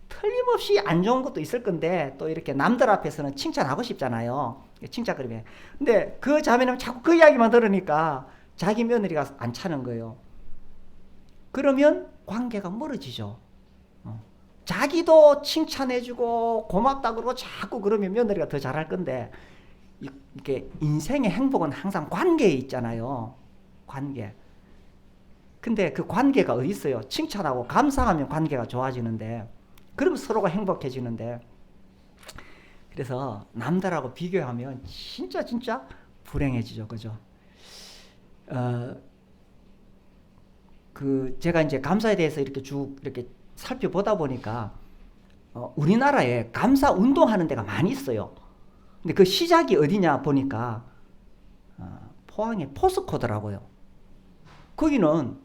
틀림없이 안 좋은 것도 있을 건데, 또 이렇게 남들 앞에서는 칭찬하고 싶잖아요. 칭찬거리면. 근데 그 자매는 자꾸 그 이야기만 들으니까 자기 며느리가 안 차는 거예요. 그러면 관계가 멀어지죠. 자기도 칭찬해주고 고맙다 그러고 자꾸 그러면 며느리가 더 잘할 건데, 이게 인생의 행복은 항상 관계에 있잖아요. 관계. 근데 그 관계가 어디 있어요? 칭찬하고 감사하면 관계가 좋아지는데, 그럼 서로가 행복해지는데. 그래서 남들하고 비교하면 진짜 불행해지죠, 그죠? 제가 이제 감사에 대해서 이렇게 쭉 이렇게 살펴보다 보니까 우리나라에 감사 운동하는 데가 많이 있어요. 근데 그 시작이 어디냐 보니까 포항의 포스코더라고요. 거기는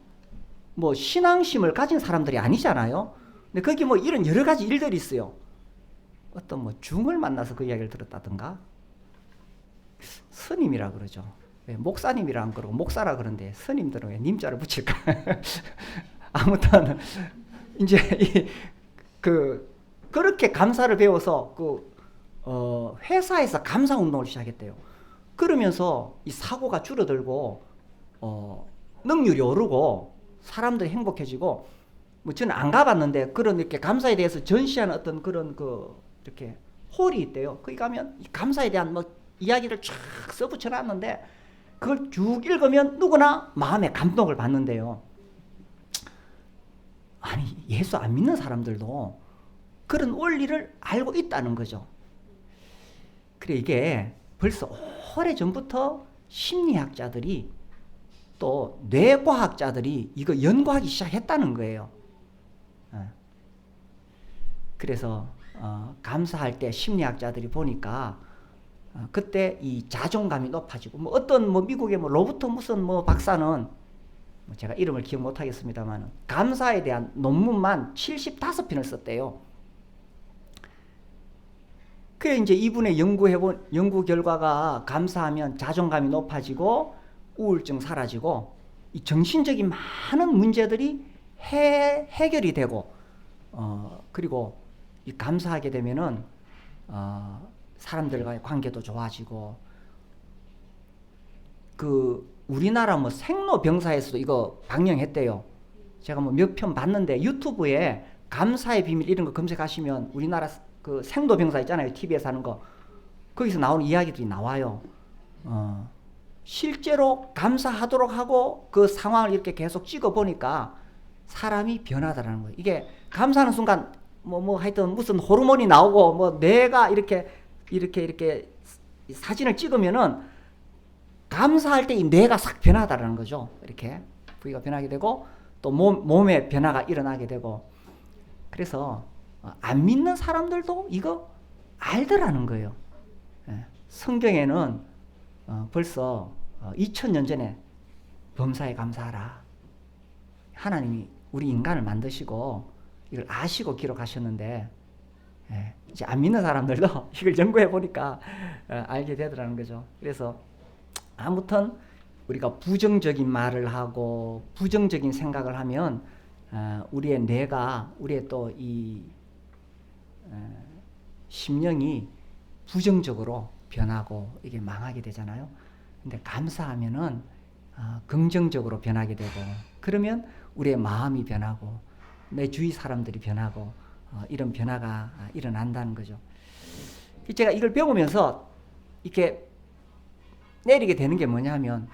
뭐 신앙심을 가진 사람들이 아니잖아요. 근데 거기 뭐 이런 여러 가지 일들이 있어요. 어떤 뭐 중을 만나서 그 이야기를 들었다든가, 스님이라 그러죠. 왜 목사님이라 안 그러고 목사라 그러는데 스님들은 왜 님자를 붙일까? 아무튼 이제 그렇게 감사를 배워서 회사에서 감사 운동을 시작했대요. 그러면서 이 사고가 줄어들고 능률이 오르고 사람들이 행복해지고, 뭐 저는 안 가봤는데 그런 이렇게 감사에 대해서 전시하는 어떤 그런 이렇게 홀이 있대요. 거기 가면 감사에 대한 뭐 이야기를 쫙 써붙여놨는데 그걸 쭉 읽으면 누구나 마음에 감동을 받는데요. 아니, 예수 안 믿는 사람들도 그런 원리를 알고 있다는 거죠. 그래, 이게 벌써 오래전부터 심리학자들이 또 뇌과학자들이 이거 연구하기 시작했다는 거예요. 그래서 감사할 때 심리학자들이 보니까 그때 이 자존감이 높아지고, 뭐 어떤 뭐 미국의 뭐 로버트 무슨 뭐 박사는, 뭐 제가 이름을 기억 못 하겠습니다만, 감사에 대한 논문만 75편을 썼대요. 그래, 이제 이분의 연구 결과가 감사하면 자존감이 높아지고 우울증 사라지고 이 정신적인 많은 문제들이 해결이 되고, 그리고 이 감사하게 되면은 사람들과의 관계도 좋아지고, 우리나라 뭐 생로병사에서도 이거 방영했대요. 제가 뭐 몇 편 봤는데 유튜브에 감사의 비밀 이런 거 검색하시면 우리나라 그 생로병사 있잖아요. TV에서 하는 거. 거기서 나오는 이야기들이 나와요. 실제로 감사하도록 하고 그 상황을 이렇게 계속 찍어 보니까 사람이 변하다라는 거예요. 이게 감사하는 순간 뭐 하여튼 무슨 호르몬이 나오고 뭐 뇌가 이렇게 사진을 찍으면은 감사할 때 이 뇌가 싹 변하다라는 거죠. 이렇게 부위가 변하게 되고 또 몸의 변화가 일어나게 되고, 그래서 안 믿는 사람들도 이거 알더라는 거예요. 성경에는 벌써 2000년 전에 범사에 감사하라. 하나님이 우리 인간을 만드시고 이걸 아시고 기록하셨는데, 이제 안 믿는 사람들도 이걸 연구해 보니까 알게 되더라는 거죠. 그래서 아무튼 우리가 부정적인 말을 하고 부정적인 생각을 하면 우리의 뇌가, 우리의 또 이 심령이 부정적으로 변하고 이게 망하게 되잖아요. 근데 감사하면은 긍정적으로 변하게 되고, 그러면 우리의 마음이 변하고 내 주위 사람들이 변하고 이런 변화가 일어난다는 거죠. 제가 이걸 배우면서 이렇게 내리게 되는 게 뭐냐면,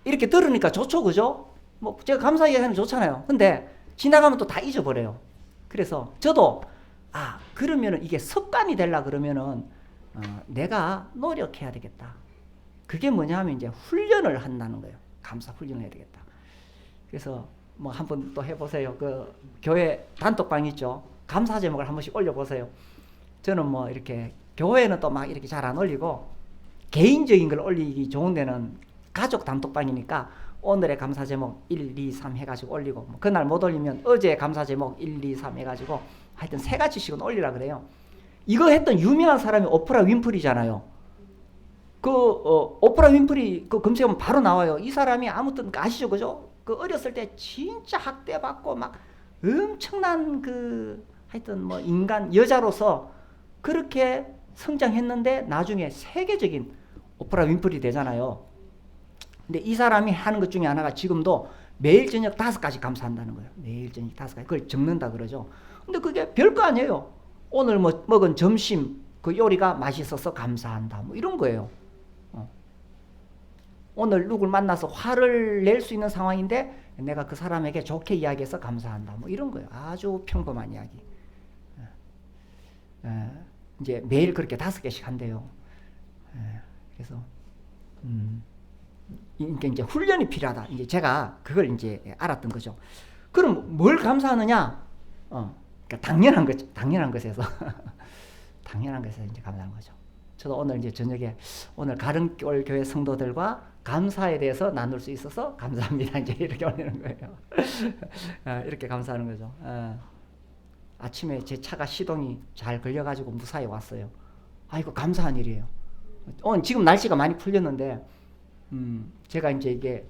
이렇게 들으니까 좋죠, 그죠? 뭐 제가 감사 얘기하면 좋잖아요. 근데 지나가면 또 다 잊어버려요. 그래서 저도 그러면은 이게 습관이 되려 그러면은 내가 노력해야 되겠다. 그게 뭐냐 하면 이제 훈련을 한다는 거예요. 감사 훈련을 해야 되겠다. 그래서 뭐 한번 또 해보세요. 그 교회 단톡방 있죠. 감사 제목을 한 번씩 올려보세요. 저는 뭐 이렇게 교회는 또 막 이렇게 잘 안 올리고 개인적인 걸 올리기 좋은 데는 가족 단톡방이니까 오늘의 감사 제목 1, 2, 3 해가지고 올리고, 뭐 그날 못 올리면 어제의 감사 제목 1, 2, 3 해가지고 하여튼 3가지씩은 올리라 그래요. 이거 했던 유명한 사람이 오프라 윈프리잖아요. 오프라 윈프리 검색하면 바로 나와요. 이 사람이 아무튼 아시죠, 그죠? 어렸을 때 진짜 학대받고 막 엄청난 하여튼 뭐 인간 여자로서 그렇게 성장했는데 나중에 세계적인 오프라 윈프리 되잖아요. 근데 이 사람이 하는 것 중에 하나가 지금도 매일 저녁 5가지 감사한다는 거예요. 매일 저녁 5가지. 그걸 적는다 그러죠. 근데 그게 별거 아니에요. 오늘 뭐 먹은 점심 그 요리가 맛있어서 감사한다. 뭐 이런 거예요. 오늘 누굴 만나서 화를 낼 수 있는 상황인데 내가 그 사람에게 좋게 이야기해서 감사한다. 뭐 이런 거예요. 아주 평범한 이야기. 이제 매일 그렇게 5개씩 한대요. 그래서 그러니까 이제 훈련이 필요하다. 이제 제가 그걸 이제 알았던 거죠. 그럼 뭘 감사하느냐? 그러니까 당연한 거죠. 당연한 것에서 당연한 것에서 이제 감사하는 거죠. 저도 오늘 이제 저녁에 오늘 가른골 교회 성도들과 감사에 대해서 나눌 수 있어서 감사합니다. 이제 이렇게 올리는 거예요. 이렇게 감사하는 거죠. 아침에 제 차가 시동이 잘 걸려가지고 무사히 왔어요. 이거 감사한 일이에요. 지금 날씨가 많이 풀렸는데, 제가 이제 이게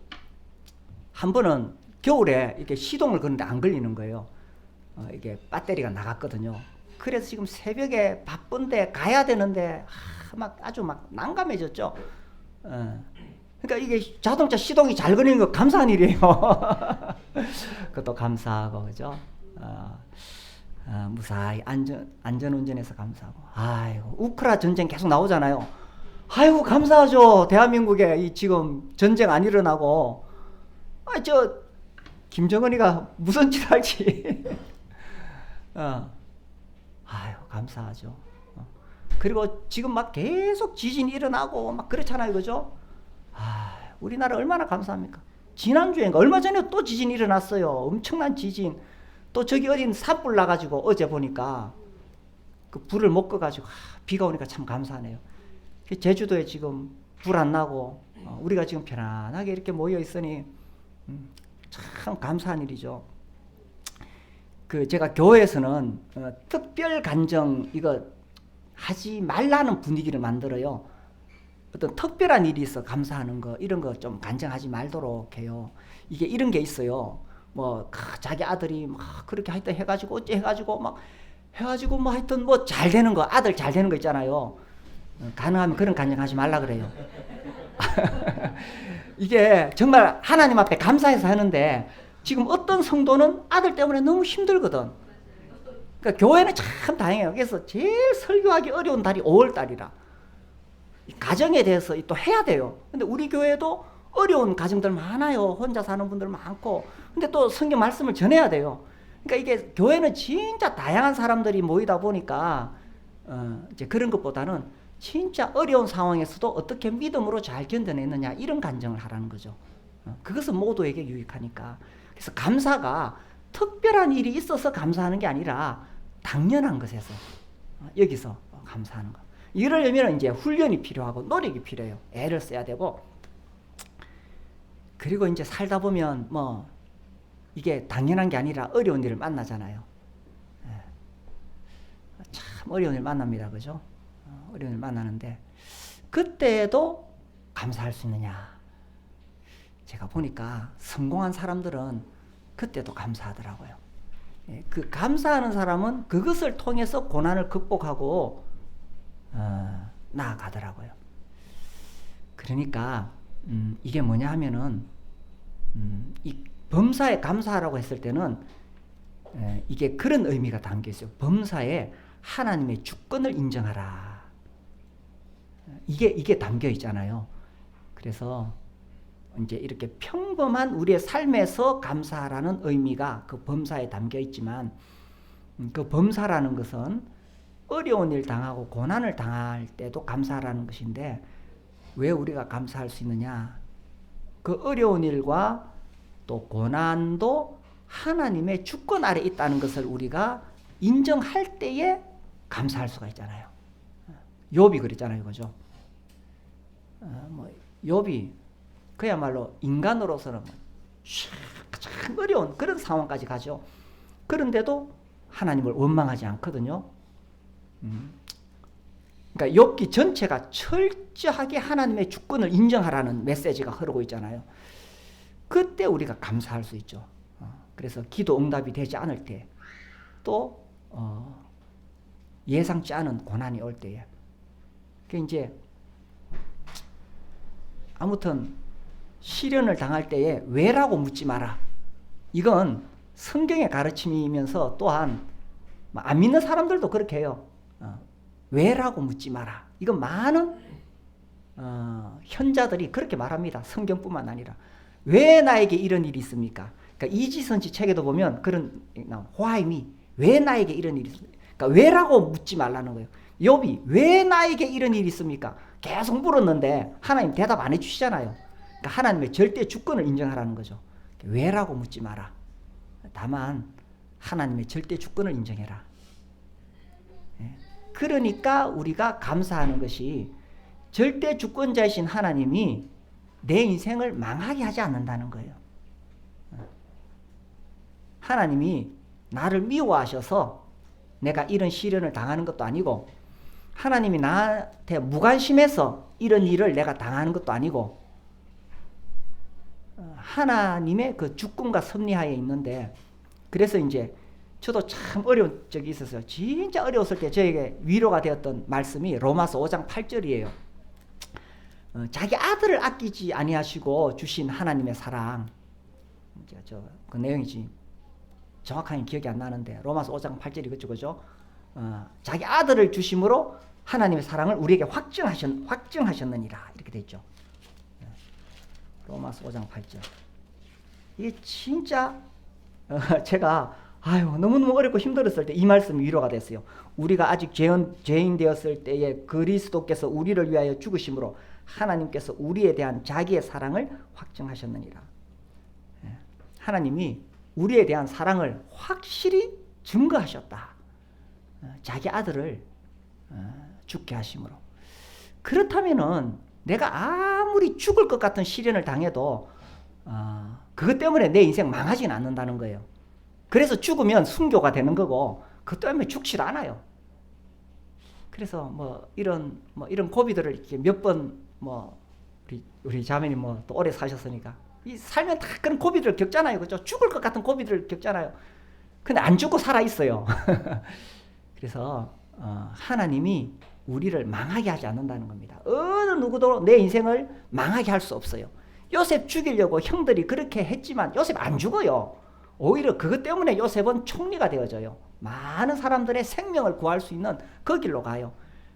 한 번은 겨울에 이렇게 시동을 거는데 안 걸리는 거예요. 이게 배터리가 나갔거든요. 그래서 지금 새벽에 바쁜데 가야 되는데 아주 난감해졌죠. 그러니까 이게 자동차 시동이 잘 걸리는 거 감사한 일이에요. 그것도 감사하고 그죠. 무사히 안전운전해서 감사하고. 아이고 우크라 전쟁 계속 나오잖아요. 아이고 감사하죠. 대한민국에 이 지금 전쟁 안 일어나고 저 김정은이가 무슨 짓 할지. 아유 감사하죠. 그리고 지금 막 계속 지진이 일어나고 막 그렇잖아요, 그죠? 우리나라 얼마나 감사합니까? 지난주인가 얼마 전에 또 지진이 일어났어요. 엄청난 지진. 또 저기 어린 산불 나가지고 어제 보니까 그 불을 못 꺼가지고 비가 오니까 참 감사하네요. 제주도에 지금 불 안 나고 우리가 지금 편안하게 이렇게 모여 있으니 참 감사한 일이죠. 제가 교회에서는 특별 간정 이거 하지 말라는 분위기를 만들어요. 어떤 특별한 일이 있어 감사하는 거 이런 거 좀 간정하지 말도록 해요. 이게 이런 게 있어요. 뭐 자기 아들이 막 그렇게 하여튼 해가지고 어째 해가지고 막 해가지고 뭐 하여튼 뭐 잘 되는 거 아들 잘 되는 거 있잖아요. 가능하면 그런 간정하지 말라 그래요. 이게 정말 하나님 앞에 감사해서 하는데 지금 어떤 성도는 아들 때문에 너무 힘들거든. 그러니까 교회는 참 다행이에요. 그래서 제일 설교하기 어려운 달이 5월 달이라. 가정에 대해서 또 해야 돼요. 근데 우리 교회도 어려운 가정들 많아요. 혼자 사는 분들 많고. 근데 또 성경 말씀을 전해야 돼요. 그러니까 이게 교회는 진짜 다양한 사람들이 모이다 보니까 이제 그런 것보다는 진짜 어려운 상황에서도 어떻게 믿음으로 잘 견뎌냈느냐 이런 간증을 하라는 거죠. 그것은 모두에게 유익하니까. 그래서 감사가 특별한 일이 있어서 감사하는 게 아니라 당연한 것에서 여기서 감사하는 거. 이러려면 이제 훈련이 필요하고 노력이 필요해요. 애를 써야 되고. 그리고 이제 살다 보면 뭐 이게 당연한 게 아니라 어려운 일을 만나잖아요. 참 어려운 일 만납니다. 그죠? 어려운 일 만나는데 그때도 감사할 수 있느냐. 제가 보니까 성공한 사람들은 그때도 감사하더라고요. 그 감사하는 사람은 그것을 통해서 고난을 극복하고 나아가더라고요. 그러니까 이게 뭐냐 하면은 이 범사에 감사하라고 했을 때는 이게 그런 의미가 담겨 있어요. 범사에 하나님의 주권을 인정하라. 이게 담겨 있잖아요. 그래서 이제 이렇게 평범한 우리의 삶에서 감사하라는 의미가 그 범사에 담겨 있지만 그 범사라는 것은 어려운 일 당하고 고난을 당할 때도 감사하라는 것인데 왜 우리가 감사할 수 있느냐? 그 어려운 일과 또 고난도 하나님의 주권 아래 있다는 것을 우리가 인정할 때에 감사할 수가 있잖아요. 욥이 그랬잖아요, 그죠? 욥이 그야말로 인간으로서는 참 어려운 그런 상황까지 가죠. 그런데도 하나님을 원망하지 않거든요. 그러니까 욥기 전체가 철저하게 하나님의 주권을 인정하라는 메시지가 흐르고 있잖아요. 그때 우리가 감사할 수 있죠. 그래서 기도 응답이 되지 않을 때, 또 예상치 않은 고난이 올 때에, 그 이제 아무튼 시련을 당할 때에 왜라고 묻지 마라. 이건 성경의 가르침이면서 또한 안 믿는 사람들도 그렇게 해요. 왜라고 묻지 마라. 이건 많은 현자들이 그렇게 말합니다. 성경뿐만 아니라. 왜 나에게 이런 일이 있습니까? 그러니까 이지선지 책에도 보면 그런 Why me? 왜 나에게 이런 일이 있습니까? 그러니까 왜라고 묻지 말라는 거예요. 욥이 왜 나에게 이런 일이 있습니까? 계속 물었는데 하나님 대답 안 해주시잖아요. 그러니까 하나님의 절대 주권을 인정하라는 거죠. 왜라고 묻지 마라. 다만 하나님의 절대 주권을 인정해라. 그러니까 우리가 감사하는 것이 절대 주권자이신 하나님이 내 인생을 망하게 하지 않는다는 거예요. 하나님이 나를 미워하셔서 내가 이런 시련을 당하는 것도 아니고, 하나님이 나한테 무관심해서 이런 일을 내가 당하는 것도 아니고, 하나님의 그 주권과 섭리하에 있는데, 그래서 이제 저도 참 어려운 적이 있었어요. 진짜 어려웠을 때 저에게 위로가 되었던 말씀이 로마서 5장 8절이에요. 자기 아들을 아끼지 아니하시고 주신 하나님의 사랑. 이제 그 내용이지 정확하게 기억이 안 나는데 로마서 5장 8절이 그죠? 자기 아들을 주심으로 하나님의 사랑을 우리에게 확증하셨느니라 이렇게 돼 있죠. 로마서 5장 8절. 이게 진짜 제가 너무너무 어렵고 힘들었을 때 이 말씀이 위로가 됐어요. 우리가 아직 죄인 되었을 때에 그리스도께서 우리를 위하여 죽으심으로 하나님께서 우리에 대한 자기의 사랑을 확증하셨느니라. 하나님이 우리에 대한 사랑을 확실히 증거하셨다. 자기 아들을 죽게 하심으로. 그렇다면은 내가 아무리 죽을 것 같은 시련을 당해도 그것 때문에 내 인생 망하지는 않는다는 거예요. 그래서 죽으면 순교가 되는 거고 그것 때문에 죽질 않아요. 그래서 이런 고비들을 이렇게 몇 번 우리 자매님 또 오래 사셨으니까 이 살면 다 그런 고비들을 겪잖아요, 그죠? 죽을 것 같은 고비들을 겪잖아요. 근데 안 죽고 살아 있어요. 그래서 하나님이 우리를 망하게 하지 않는다는 겁니다. 어느 누구도 내 인생을 망하게 할 수 없어요. 요셉 죽이려고 형들이 그렇게 했지만 요셉 안 죽어요. 오히려 그것 때문에 요셉은 총리가 되어져요. 많은 사람들의 생명을 구할 수 있는 그 길로 가요.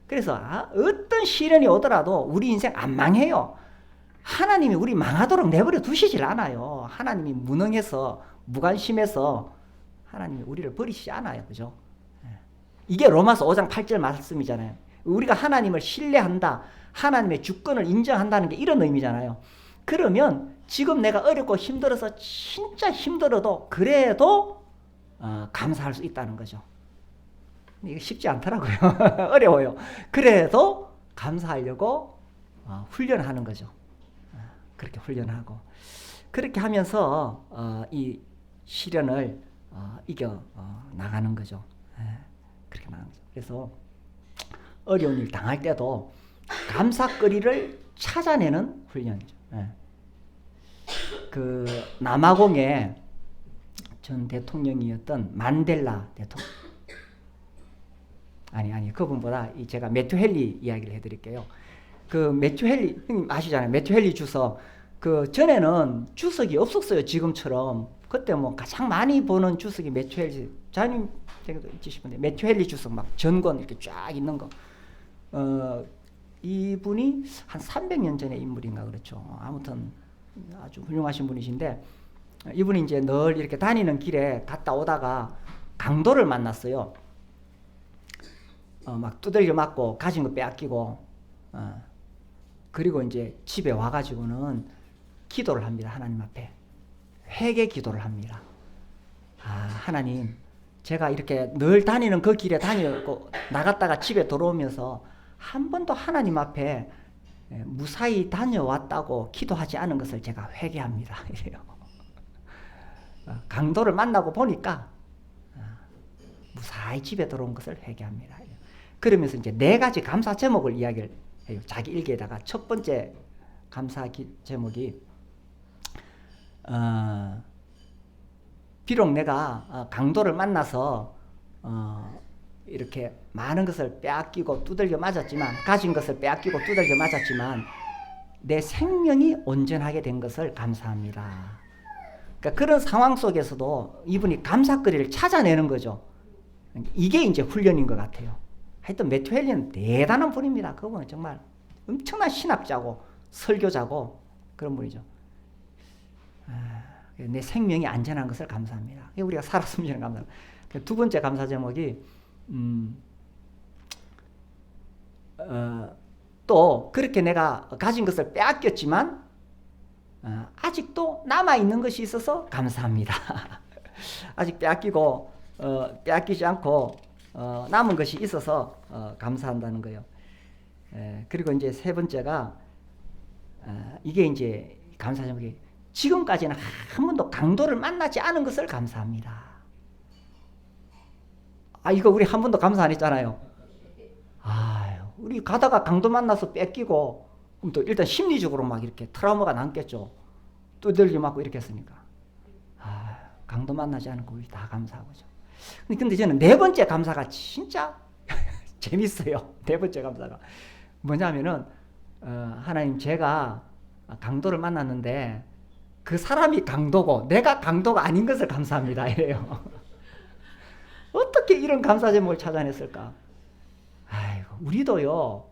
그래서 어떤 시련이 오더라도 우리 인생 안 망해요. 하나님이 우리 망하도록 내버려 두시질 않아요. 하나님이 무능해서 무관심해서 하나님이 우리를 버리시지 않아요. 그죠? 이게 로마서 5장 8절 말씀이잖아요. 우리가 하나님을 신뢰한다, 하나님의 주권을 인정한다는 게 이런 의미잖아요. 그러면 지금 내가 어렵고 힘들어서 진짜 힘들어도 그래도 감사할 수 있다는 거죠. 이게 쉽지 않더라고요. 어려워요. 그래도 감사하려고 훈련하는 거죠. 그렇게 훈련하고 그렇게 하면서 이 시련을 이겨 나가는 거죠. 그렇게 나가는 거죠. 그래서 어려운 일 당할 때도 감사거리를 찾아내는 훈련이죠. 그 남아공의 전 대통령이었던 만델라 대통령, 아니 그분보다 제가 매튜 헨리 이야기를 해드릴게요. 그 매튜 헨리 형님 아시잖아요. 매튜 헨리 주석. 그 전에는 주석이 없었어요. 지금처럼. 그때 가장 많이 보는 주석이 매튜 헨리. 자님 댁에도 있지 싶은데 매튜 헨리 주석 막 전권 이렇게 쫙 있는 거. 이분이 한 300년 전의 인물인가 그렇죠. 아무튼 아주 훌륭하신 분이신데 이분이 이제 늘 이렇게 다니는 길에 갔다 오다가 강도를 만났어요. 막 두들겨 맞고 가진 거 빼앗기고 그리고 이제 집에 와가지고는 기도를 합니다. 하나님 앞에 회개 기도를 합니다. 하나님, 제가 이렇게 늘 다니는 그 길에 다니고 나갔다가 집에 돌아오면서 한 번도 하나님 앞에 무사히 다녀왔다고 기도하지 않은 것을 제가 회개합니다. 이래요. 강도를 만나고 보니까 무사히 집에 들어온 것을 회개합니다. 그러면서 이제 4가지 감사 제목을 이야기를 해요. 자기 일기에다가 첫 번째 감사 제목이 비록 내가 강도를 만나서 이렇게 많은 것을 빼앗기고 두들겨 맞았지만, 가진 것을 빼앗기고 두들겨 맞았지만 내 생명이 온전하게 된 것을 감사합니다. 그러니까 그런 상황 속에서도 이분이 감사거리를 찾아내는 거죠. 이게 이제 훈련인 것 같아요. 하여튼 매튜 헨리는 대단한 분입니다. 그분은 정말 엄청난 신학자고 설교자고 그런 분이죠. 내 생명이 안전한 것을 감사합니다. 우리가 살았으면 감사합니다. 두 번째 감사 제목이 또 그렇게 내가 가진 것을 빼앗겼지만 아직도 남아있는 것이 있어서 감사합니다. 아직 빼앗기지 않고 남은 것이 있어서 감사한다는 거예요. 그리고 이제 세 번째가 이게 이제 감사 제목이 지금까지는 한 번도 강도를 만나지 않은 것을 감사합니다. 이거 우리 한 번도 감사 안 했잖아요. 우리 가다가 강도 만나서 뺏기고 그럼 또 일단 심리적으로 막 이렇게 트라우마가 남겠죠. 두들겨 맞고 이렇게 했으니까. 강도 만나지 않은 거 우리 다 감사하고죠. 근데 저는 네 번째 감사가 진짜 재밌어요. 네 번째 감사가 뭐냐면은 하나님, 제가 강도를 만났는데 그 사람이 강도고 내가 강도가 아닌 것을 감사합니다 이래요. 어떻게 이런 감사 제목을 찾아냈을까? 우리도요,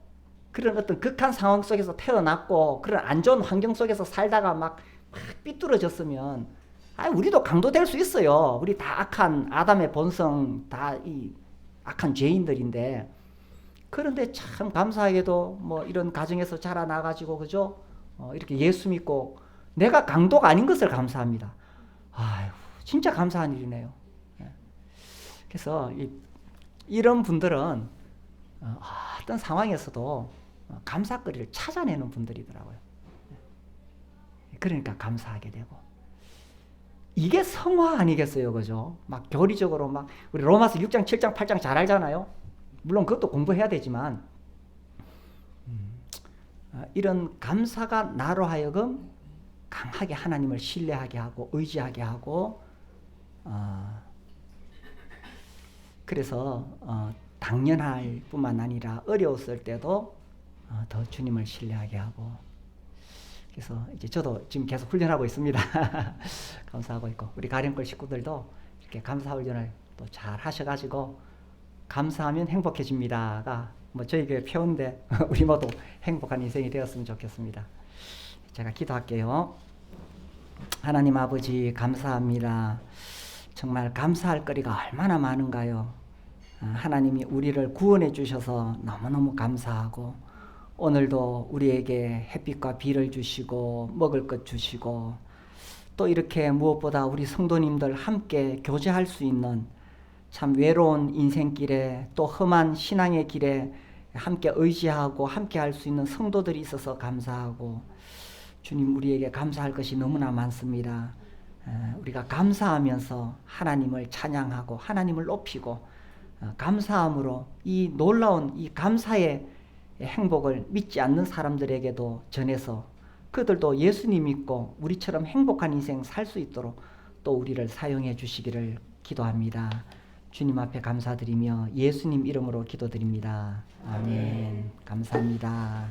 그런 어떤 극한 상황 속에서 태어났고 그런 안 좋은 환경 속에서 살다가 막 삐뚤어졌으면 우리도 강도 될 수 있어요. 우리 다 악한 아담의 본성, 다 이 악한 죄인들인데, 그런데 참 감사하게도 뭐 이런 가정에서 자라나가지고 그죠? 이렇게 예수 믿고 내가 강도가 아닌 것을 감사합니다. 진짜 감사한 일이네요. 그래서 이런 분들은 어떤 상황에서도 감사거리를 찾아내는 분들이더라고요. 그러니까 감사하게 되고. 이게 성화 아니겠어요, 그죠? 막 교리적으로 막 우리 로마서 6장, 7장, 8장 잘 알잖아요. 물론 그것도 공부해야 되지만 이런 감사가 나로 하여금 강하게 하나님을 신뢰하게 하고 의지하게 하고 그래서 당연할 뿐만 아니라 어려웠을 때도 더 주님을 신뢰하게 하고, 그래서 이제 저도 지금 계속 훈련하고 있습니다. 감사하고 있고 우리 가령골 식구들도 이렇게 감사 훈련을 또 잘 하셔가지고 감사하면 행복해집니다가 뭐 저희 교회 표어인데 우리 모두 행복한 인생이 되었으면 좋겠습니다. 제가 기도할게요. 하나님 아버지, 감사합니다. 정말 감사할 거리가 얼마나 많은가요? 하나님이 우리를 구원해 주셔서 너무너무 감사하고, 오늘도 우리에게 햇빛과 비를 주시고 먹을 것 주시고, 또 이렇게 무엇보다 우리 성도님들 함께 교제할 수 있는 참 외로운 인생길에 또 험한 신앙의 길에 함께 의지하고 함께 할 수 있는 성도들이 있어서 감사하고, 주님, 우리에게 감사할 것이 너무나 많습니다. 우리가 감사하면서 하나님을 찬양하고 하나님을 높이고 감사함으로 이 놀라운 이 감사의 행복을 믿지 않는 사람들에게도 전해서 그들도 예수님 믿고 우리처럼 행복한 인생 살 수 있도록 또 우리를 사용해 주시기를 기도합니다. 주님 앞에 감사드리며 예수님 이름으로 기도드립니다. 아멘. 감사합니다.